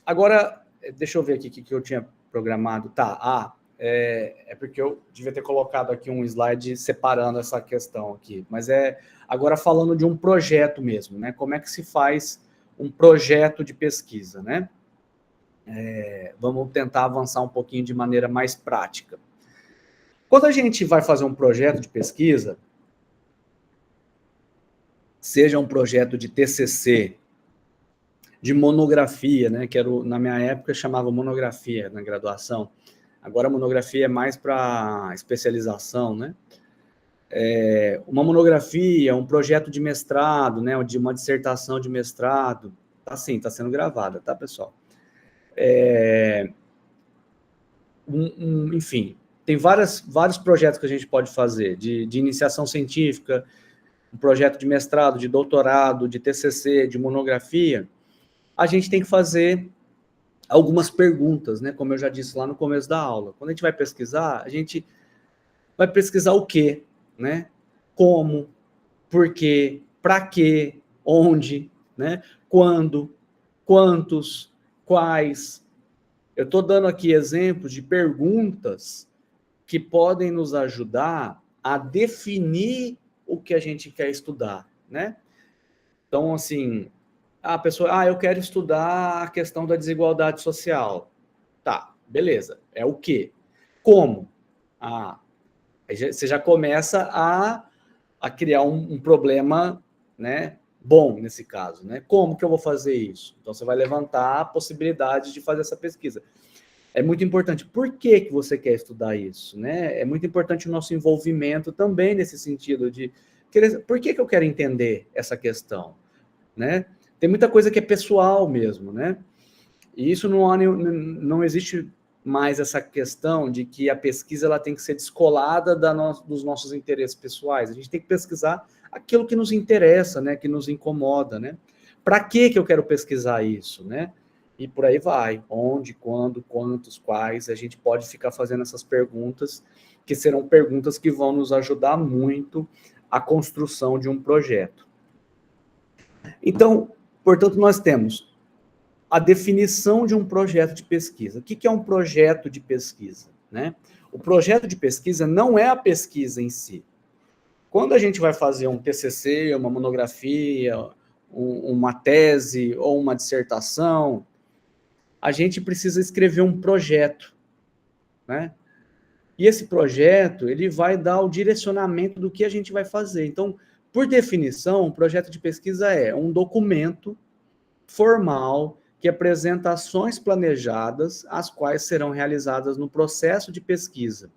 Agora, deixa eu ver aqui o que eu tinha programado. Tá, é porque eu devia ter colocado aqui um slide separando essa questão aqui. Mas agora falando de um projeto mesmo, né? Como é que se faz um projeto de pesquisa, né? Vamos tentar avançar um pouquinho de maneira mais prática. Quando a gente vai fazer um projeto de pesquisa, seja um projeto de TCC, de monografia, né, que na minha época chamava monografia na graduação, agora a monografia é mais para especialização, né? Uma monografia, um projeto de mestrado, né, de uma dissertação de mestrado, assim, está sendo gravada, tá, pessoal? Enfim, tem vários projetos que a gente pode fazer, de iniciação científica, um projeto de mestrado, de doutorado, de TCC, de monografia. A gente tem que fazer algumas perguntas, né? Como eu já disse lá no começo da aula. Quando a gente vai pesquisar, a gente vai pesquisar o quê, né? Como, por quê, para quê, onde, né? Quando, quantos, quais. Eu estou dando aqui exemplos de perguntas que podem nos ajudar a definir o que a gente quer estudar, né? Então, assim, a pessoa, eu quero estudar a questão da desigualdade social. Tá, beleza. É o quê? Como? Você já começa a criar um problema, né, bom nesse caso, né? Como que eu vou fazer isso? Então, você vai levantar a possibilidade de fazer essa pesquisa. É muito importante. Por que você quer estudar isso, né? É muito importante o nosso envolvimento também nesse sentido de por que eu quero entender essa questão, né? Tem muita coisa que é pessoal mesmo, né? E isso não existe mais essa questão de que a pesquisa ela tem que ser descolada dos nossos interesses pessoais. A gente tem que pesquisar aquilo que nos interessa, né? Que nos incomoda, né? Para que eu quero pesquisar isso, né? E por aí vai. Onde, quando, quantos, quais. A gente pode ficar fazendo essas perguntas, que serão perguntas que vão nos ajudar muito a construção de um projeto. Então, portanto, nós temos a definição de um projeto de pesquisa. O que é um projeto de pesquisa, né? O projeto de pesquisa não é a pesquisa em si. Quando a gente vai fazer um TCC, uma monografia, uma tese ou uma dissertação, a gente precisa escrever um projeto, né? E esse projeto, ele vai dar o direcionamento do que a gente vai fazer. Então, por definição, um projeto de pesquisa é um documento formal que apresenta ações planejadas, as quais serão realizadas no processo de pesquisa,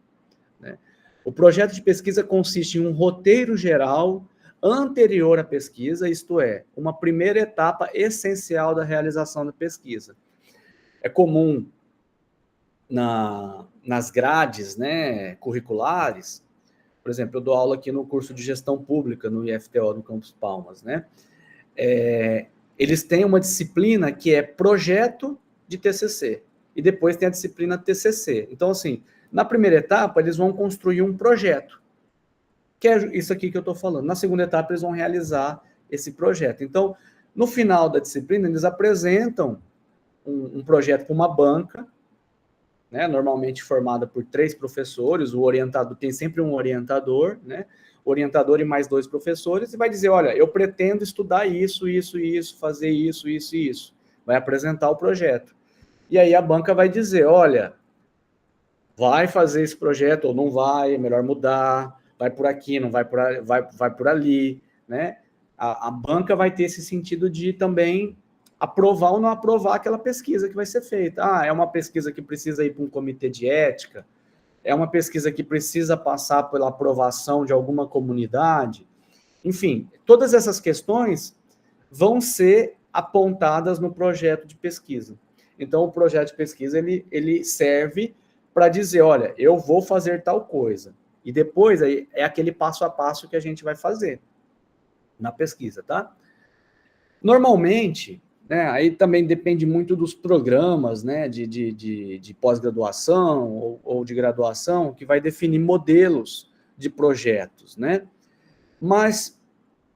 né? O projeto de pesquisa consiste em um roteiro geral anterior à pesquisa, isto é, uma primeira etapa essencial da realização da pesquisa. É comum nas grades, né, curriculares, por exemplo, eu dou aula aqui no curso de gestão pública no IFTO, no Campus Palmas, né? Eles têm uma disciplina que é projeto de TCC, e depois tem a disciplina TCC. Então, assim, na primeira etapa, eles vão construir um projeto, que é isso aqui que eu estou falando. Na segunda etapa, eles vão realizar esse projeto. Então, no final da disciplina, eles apresentam um projeto para uma banca, né, normalmente formada por 3 professores, o orientador tem sempre um orientador, né, orientador e mais 2 professores, e vai dizer, olha, eu pretendo estudar isso, isso e isso, fazer isso, isso e isso. Vai apresentar o projeto. E aí a banca vai dizer, olha, vai fazer esse projeto ou não vai, é melhor mudar, vai por aqui, não vai por ali, né? A banca vai ter esse sentido de também aprovar ou não aprovar aquela pesquisa que vai ser feita. Ah, é uma pesquisa que precisa ir para um comitê de ética, é uma pesquisa que precisa passar pela aprovação de alguma comunidade. Enfim, todas essas questões vão ser apontadas no projeto de pesquisa. Então, o projeto de pesquisa, ele serve para dizer, olha, eu vou fazer tal coisa. E depois, aí, é aquele passo a passo que a gente vai fazer na pesquisa, tá? Normalmente, né, aí também depende muito dos programas, né, de pós-graduação ou de graduação, que vai definir modelos de projetos, né? Mas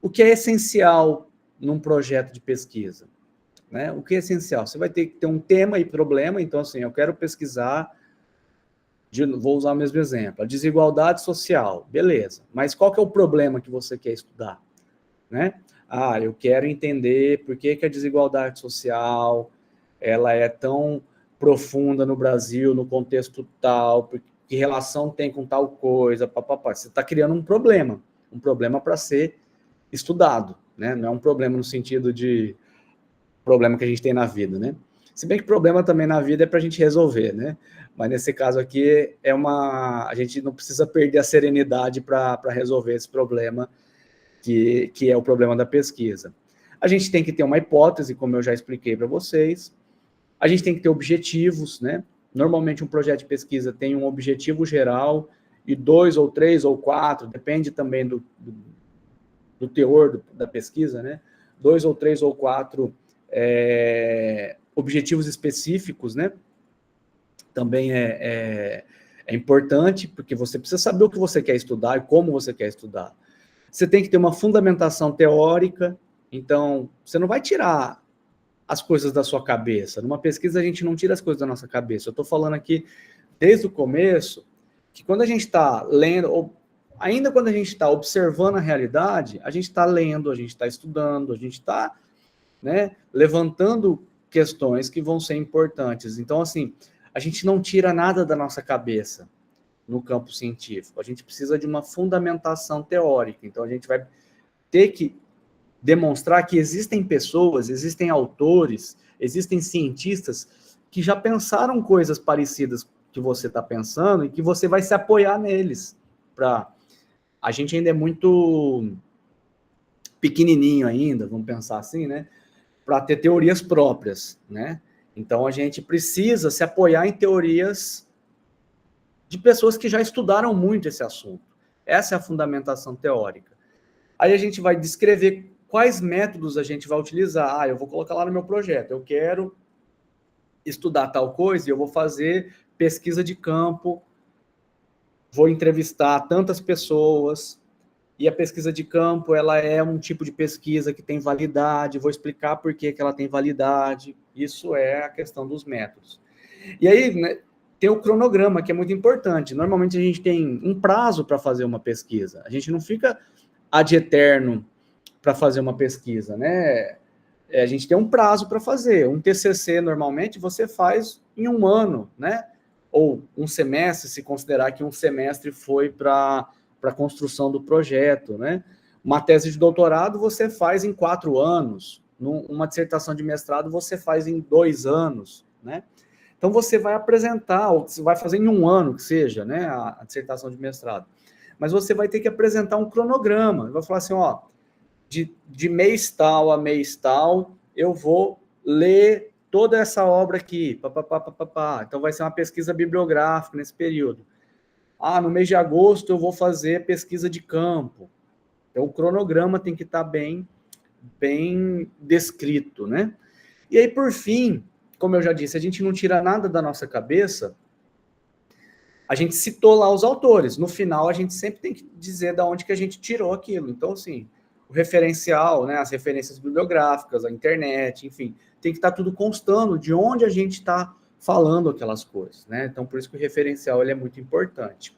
o que é essencial num projeto de pesquisa, né? O que é essencial? Você vai ter que ter um tema e problema, então, assim, eu quero pesquisar, vou usar o mesmo exemplo, a desigualdade social, beleza, mas qual que é o problema que você quer estudar, né? Ah, eu quero entender por que a desigualdade social, ela é tão profunda no Brasil, no contexto tal, que relação tem com tal coisa, papapá. Você está criando um problema para ser estudado, né? Não é um problema no sentido de problema que a gente tem na vida, né? Se bem que problema também na vida é para a gente resolver, né? Mas nesse caso aqui, a gente não precisa perder a serenidade para resolver esse problema, que é o problema da pesquisa. A gente tem que ter uma hipótese, como eu já expliquei para vocês. A gente tem que ter objetivos, né? Normalmente um projeto de pesquisa tem um objetivo geral e 2 ou 3 ou 4, depende também do teor da pesquisa, né? 2 ou 3 ou 4 objetivos específicos, né? Também é importante, porque você precisa saber o que você quer estudar e como você quer estudar. Você tem que ter uma fundamentação teórica, então você não vai tirar as coisas da sua cabeça. Numa pesquisa a gente não tira as coisas da nossa cabeça. Eu estou falando aqui desde o começo que quando a gente está lendo, ou ainda quando a gente está observando a realidade, a gente está lendo, a gente está estudando, a gente está, né, levantando questões que vão ser importantes. Então, assim, a gente não tira nada da nossa cabeça no campo científico. A gente precisa de uma fundamentação teórica. Então, a gente vai ter que demonstrar que existem pessoas, existem autores, existem cientistas que já pensaram coisas parecidas que você está pensando e que você vai se apoiar neles. A gente ainda é muito pequenininho ainda, vamos pensar assim, né? Para ter teorias próprias, né? Então, a gente precisa se apoiar em teorias de pessoas que já estudaram muito esse assunto. Essa é a fundamentação teórica. Aí a gente vai descrever quais métodos a gente vai utilizar. Ah, eu vou colocar lá no meu projeto, eu quero estudar tal coisa e eu vou fazer pesquisa de campo, vou entrevistar tantas pessoas, e a pesquisa de campo, ela é um tipo de pesquisa que tem validade, vou explicar por que ela tem validade. Isso é a questão dos métodos. E aí, né, tem o cronograma, que é muito importante. Normalmente a gente tem um prazo para fazer uma pesquisa. A gente não fica ad eterno para fazer uma pesquisa, né? a gente tem um prazo para fazer. Um TCC, normalmente, você faz em um ano, né? Ou um semestre, se considerar que um semestre foi para a construção do projeto, né? Uma tese de doutorado você faz em 4 anos. Uma dissertação de mestrado você faz em 2 anos, né? Então, você vai apresentar, ou você vai fazer em um ano, que seja, né, a dissertação de mestrado. Mas você vai ter que apresentar um cronograma. Vai falar assim, ó, de mês tal a mês tal, eu vou ler toda essa obra aqui. Pá, pá, pá, pá, pá. Então, vai ser uma pesquisa bibliográfica nesse período. No mês de agosto, eu vou fazer pesquisa de campo. Então, o cronograma tem que estar bem descrito, né? E aí, por fim, como eu já disse, a gente não tira nada da nossa cabeça, a gente citou lá os autores. No final, a gente sempre tem que dizer de onde que a gente tirou aquilo. Então, assim, o referencial, né, as referências bibliográficas, a internet, enfim, tem que estar tudo constando de onde a gente está falando aquelas coisas, né? Então, por isso que o referencial ele é muito importante.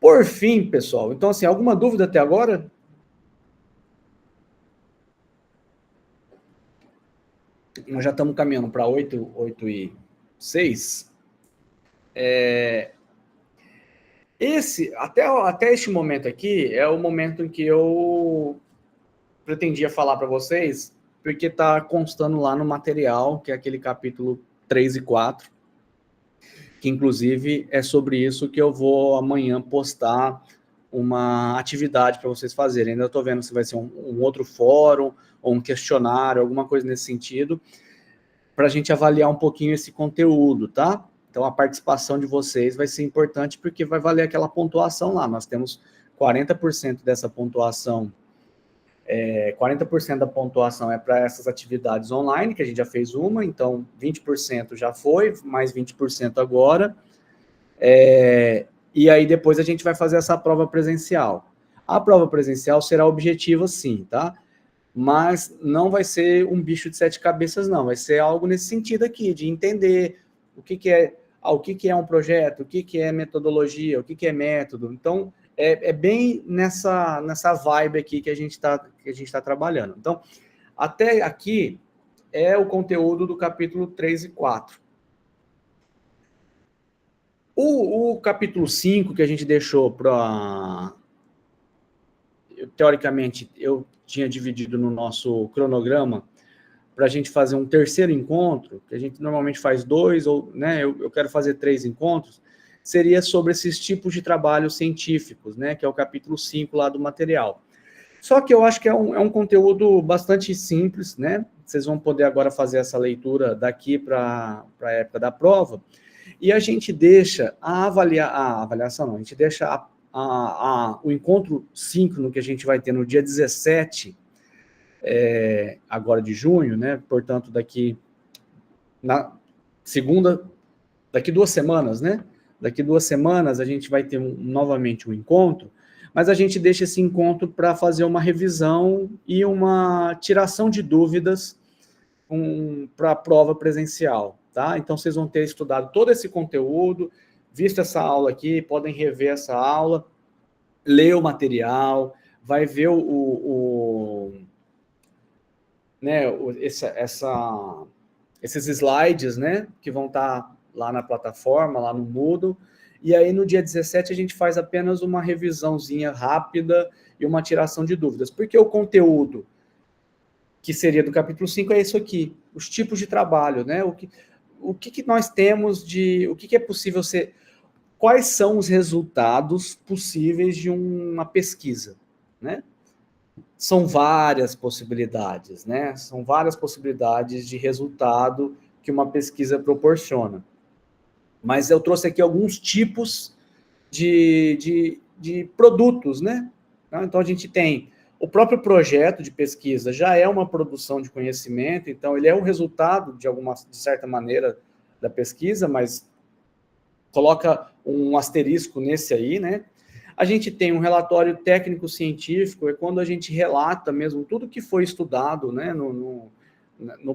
Por fim, pessoal, então, assim, alguma dúvida até agora? Nós já estamos caminhando para 8:06. Até este momento aqui é o momento em que eu pretendia falar para vocês, porque está constando lá no material, que é aquele capítulo 3 e 4, que inclusive é sobre isso que eu vou amanhã postar uma atividade para vocês fazerem. Ainda estou vendo se vai ser um outro fórum ou um questionário, alguma coisa nesse sentido, para a gente avaliar um pouquinho esse conteúdo, tá? Então, a participação de vocês vai ser importante porque vai valer aquela pontuação lá. Nós temos 40% dessa pontuação, 40% da pontuação é para essas atividades online, que a gente já fez uma, então 20% já foi, mais 20% agora. E aí depois a gente vai fazer essa prova presencial. A prova presencial será objetiva, sim, tá? Mas não vai ser um bicho de 7 cabeças, não. Vai ser algo nesse sentido aqui, de entender o que é um projeto, o que é metodologia, o que é método. Então, é bem nessa vibe aqui que a gente tá trabalhando. Então, até aqui é o conteúdo do capítulo 3 e 4. O capítulo 5, que a gente deixou para... Teoricamente, eu tinha dividido no nosso cronograma para a gente fazer um terceiro encontro, que a gente normalmente faz 2, ou, né, eu quero fazer 3 encontros, seria sobre esses tipos de trabalhos científicos, né, que é o capítulo 5 lá do material. Só que eu acho que é um conteúdo bastante simples, né, vocês vão poder agora fazer essa leitura daqui para a época da prova, e a gente deixa a avaliação, não, a gente deixa o encontro síncrono que a gente vai ter no dia 17, agora de junho, né? Portanto, daqui 2 semanas, né? Daqui 2 semanas a gente vai ter novamente um encontro, mas a gente deixa esse encontro para fazer uma revisão e uma tiração de dúvidas para a prova presencial, tá? Então, vocês vão ter estudado todo esse conteúdo, visto essa aula aqui, podem rever essa aula, ler o material, vai ver né, esses slides, né, que vão estar lá na plataforma, lá no Moodle, e aí no dia 17 a gente faz apenas uma revisãozinha rápida e uma tiração de dúvidas, porque o conteúdo que seria do capítulo 5 é isso aqui, os tipos de trabalho, né, o que nós temos o que é possível ser, quais são os resultados possíveis de uma pesquisa, né? São várias possibilidades, né? São várias possibilidades de resultado que uma pesquisa proporciona. Mas eu trouxe aqui alguns tipos de produtos, né? Então, a gente tem o próprio projeto de pesquisa, já é uma produção de conhecimento, então ele é um resultado, de certa maneira, da pesquisa, mas coloca um asterisco nesse aí, né? A gente tem um relatório técnico-científico, é quando a gente relata mesmo tudo que foi estudado, né, no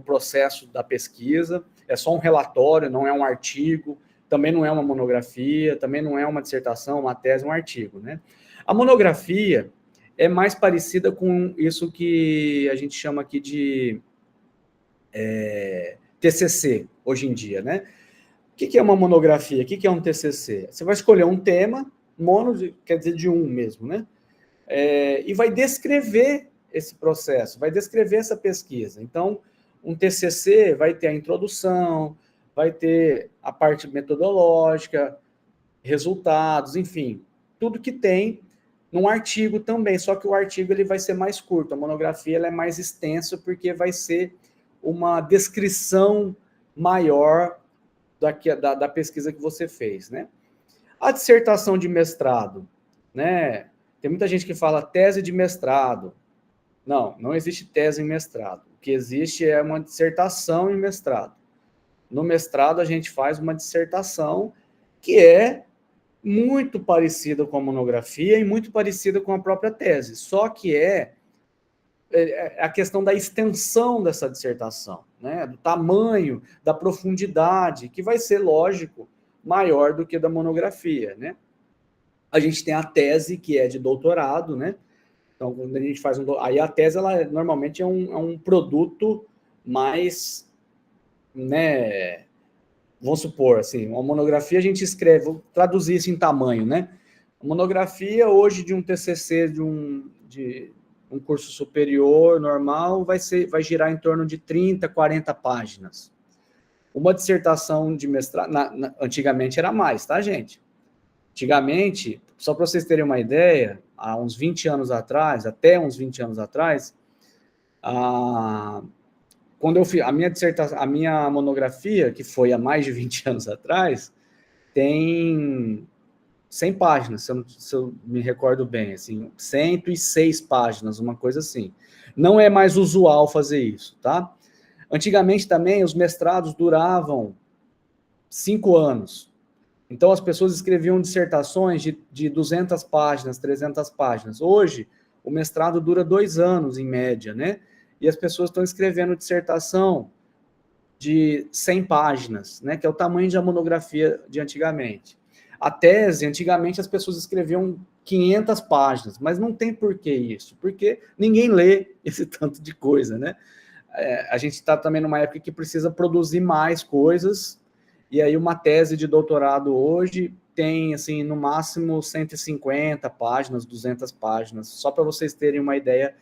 processo da pesquisa, é só um relatório, não é um artigo, também não é uma monografia, também não é uma dissertação, uma tese, um artigo, né? A monografia, é mais parecida com isso que a gente chama aqui de TCC, hoje em dia, né? O que é uma monografia? O que é um TCC? Você vai escolher um tema, quer dizer de um mesmo, né? E vai descrever esse processo, vai descrever essa pesquisa. Então, um TCC vai ter a introdução, vai ter a parte metodológica, resultados, enfim, tudo que tem num artigo também, só que o artigo ele vai ser mais curto, a monografia ela é mais extensa porque vai ser uma descrição maior da pesquisa que você fez, né? A dissertação de mestrado, né? Tem muita gente que fala tese de mestrado. Não existe tese em mestrado. O que existe é uma dissertação em mestrado. No mestrado, a gente faz uma dissertação que é muito parecida com a monografia e muito parecida com a própria tese, só que é a questão da extensão dessa dissertação, né? Do tamanho, da profundidade, que vai ser, lógico, maior do que da monografia, né? A gente tem a tese, que é de doutorado, né? Então, quando a gente faz aí a tese, ela normalmente é um produto mais, né? Vamos supor, assim, uma monografia a gente escreve, vou traduzir isso em tamanho, né? A monografia hoje de um TCC, de um curso superior normal, vai girar em torno de 30, 40 páginas. Uma dissertação de mestrado, antigamente era mais, tá, gente? Antigamente, só para vocês terem uma ideia, há uns 20 anos atrás, até uns 20 anos atrás, quando eu fiz a minha dissertação, a minha monografia, que foi há mais de 20 anos atrás, tem 100 páginas, se eu me recordo bem, assim, 106 páginas, uma coisa assim. Não é mais usual fazer isso, tá? Antigamente também os mestrados duravam 5 anos. Então as pessoas escreviam dissertações de 200 páginas, 300 páginas. Hoje, o mestrado dura 2 anos, em média, né? E as pessoas estão escrevendo dissertação de 100 páginas, né? Que é o tamanho da monografia de antigamente. A tese, antigamente, as pessoas escreviam 500 páginas, mas não tem por que isso, porque ninguém lê esse tanto de coisa, né? A gente está também numa época que precisa produzir mais coisas, e aí uma tese de doutorado hoje tem, assim, no máximo 150 páginas, 200 páginas, só para vocês terem uma ideia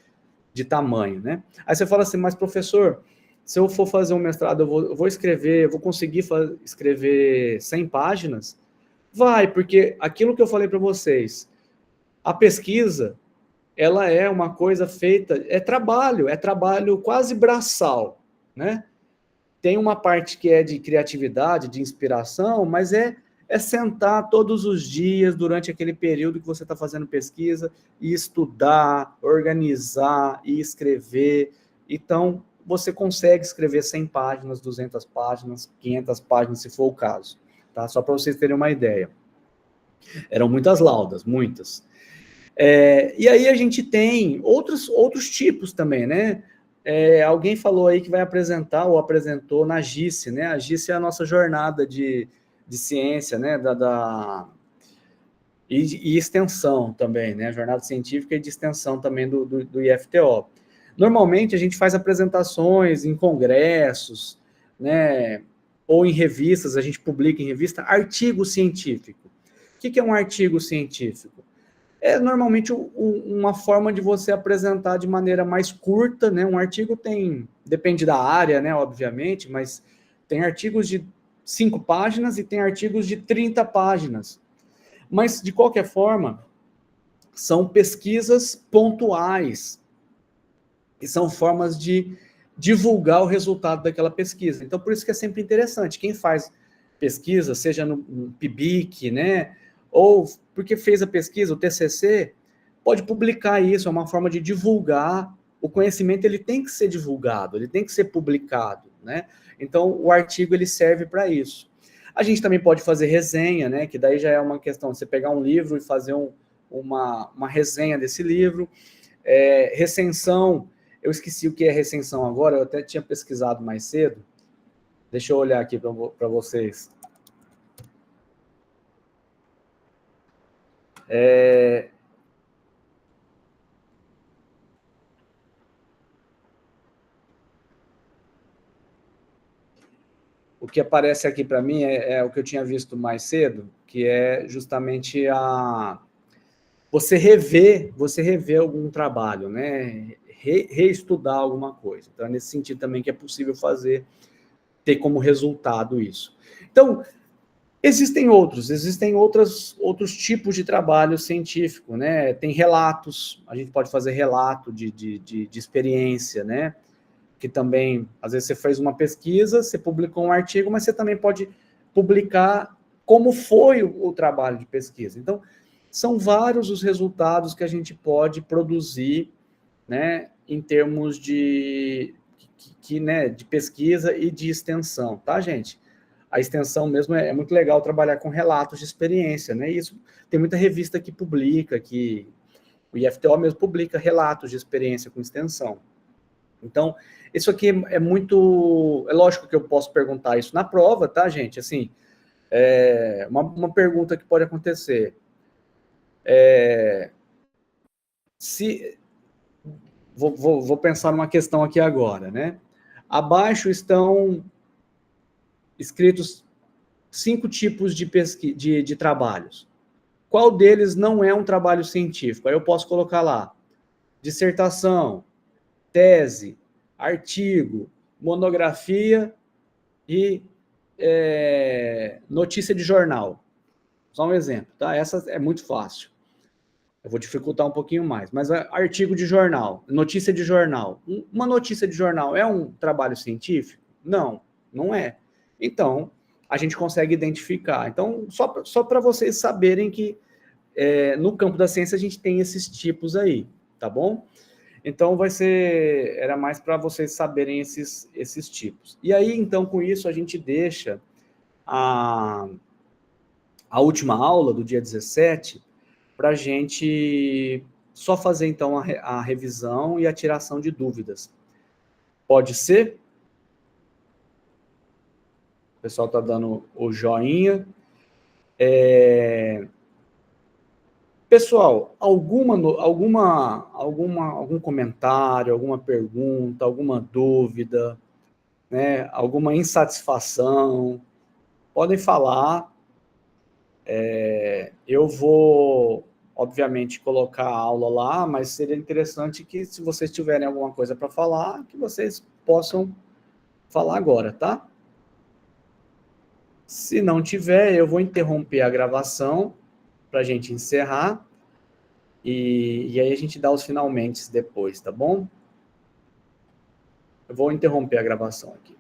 de tamanho, né? Aí você fala assim, mas professor, se eu for fazer um mestrado, eu vou conseguir escrever 100 páginas? Vai, porque aquilo que eu falei para vocês, a pesquisa, ela é uma coisa feita, é trabalho quase braçal, né? Tem uma parte que é de criatividade, de inspiração, mas é sentar todos os dias, durante aquele período que você está fazendo pesquisa, e estudar, organizar e escrever. Então, você consegue escrever 100 páginas, 200 páginas, 500 páginas, se for o caso. Tá? Só para vocês terem uma ideia. Eram muitas laudas, muitas. E aí a gente tem outros tipos também, né? Alguém falou aí que vai apresentar ou apresentou na GICE, né? A GICE é a nossa jornada de ciência, né? E extensão também, né? Jornada científica e de extensão também do IFTO. Normalmente a gente faz apresentações em congressos, né? Ou em revistas, a gente publica em revista artigo científico. O que é um artigo científico? É normalmente uma forma de você apresentar de maneira mais curta, né? Um artigo depende da área, né? Obviamente, mas tem artigos de 5 páginas e tem artigos de 30 páginas. Mas, de qualquer forma, são pesquisas pontuais, e são formas de divulgar o resultado daquela pesquisa. Então, por isso que é sempre interessante. Quem faz pesquisa, seja no PIBIC, né? Ou porque fez a pesquisa, o TCC, pode publicar isso, é uma forma de divulgar. O conhecimento ele tem que ser divulgado, ele tem que ser publicado, né? Então, o artigo ele serve para isso. A gente também pode fazer resenha, né? Que daí já é uma questão de você pegar um livro e fazer uma resenha desse livro. Recensão, eu esqueci o que é recensão agora, eu até tinha pesquisado mais cedo. Deixa eu olhar aqui para vocês. o que aparece aqui para mim é o que eu tinha visto mais cedo, que é justamente você rever algum trabalho, né? Reestudar alguma coisa. Então, é nesse sentido também que é possível ter como resultado isso. Então, existem outros tipos de trabalho científico, né? Tem relatos, a gente pode fazer relato de experiência, né? Que também, às vezes você fez uma pesquisa, você publicou um artigo, mas você também pode publicar como foi o trabalho de pesquisa. Então, são vários os resultados que a gente pode produzir, né, em termos né, de pesquisa e de extensão, tá, gente? A extensão mesmo é muito legal trabalhar com relatos de experiência, né? E isso tem muita revista que publica, que o IFTO mesmo publica relatos de experiência com extensão. Então, isso aqui é muito... É lógico que eu posso perguntar isso na prova, tá, gente? Assim, uma pergunta que pode acontecer. Vou pensar numa questão aqui agora, né? Abaixo estão escritos 5 tipos de trabalhos. Qual deles não é um trabalho científico? Aí eu posso colocar lá: dissertação, tese, artigo, monografia e notícia de jornal. Só um exemplo, tá? Essa é muito fácil. Eu vou dificultar um pouquinho mais, mas artigo de jornal, notícia de jornal. Uma notícia de jornal é um trabalho científico? Não, não é. Então, a gente consegue identificar. Então, só para vocês saberem que no campo da ciência a gente tem esses tipos aí, tá bom? Então, era mais para vocês saberem esses tipos. E aí, então, com isso, a gente deixa a última aula do dia 17 para a gente só fazer, então, a revisão e a tiração de dúvidas. Pode ser? O pessoal está dando o joinha. Pessoal, algum comentário, alguma pergunta, alguma dúvida, né, alguma insatisfação, podem falar. Eu vou, obviamente, colocar a aula lá, mas seria interessante que, se vocês tiverem alguma coisa para falar, que vocês possam falar agora, tá? Se não tiver, eu vou interromper a gravação para a gente encerrar e aí a gente dá os finalmente depois, tá bom? Eu vou interromper a gravação aqui.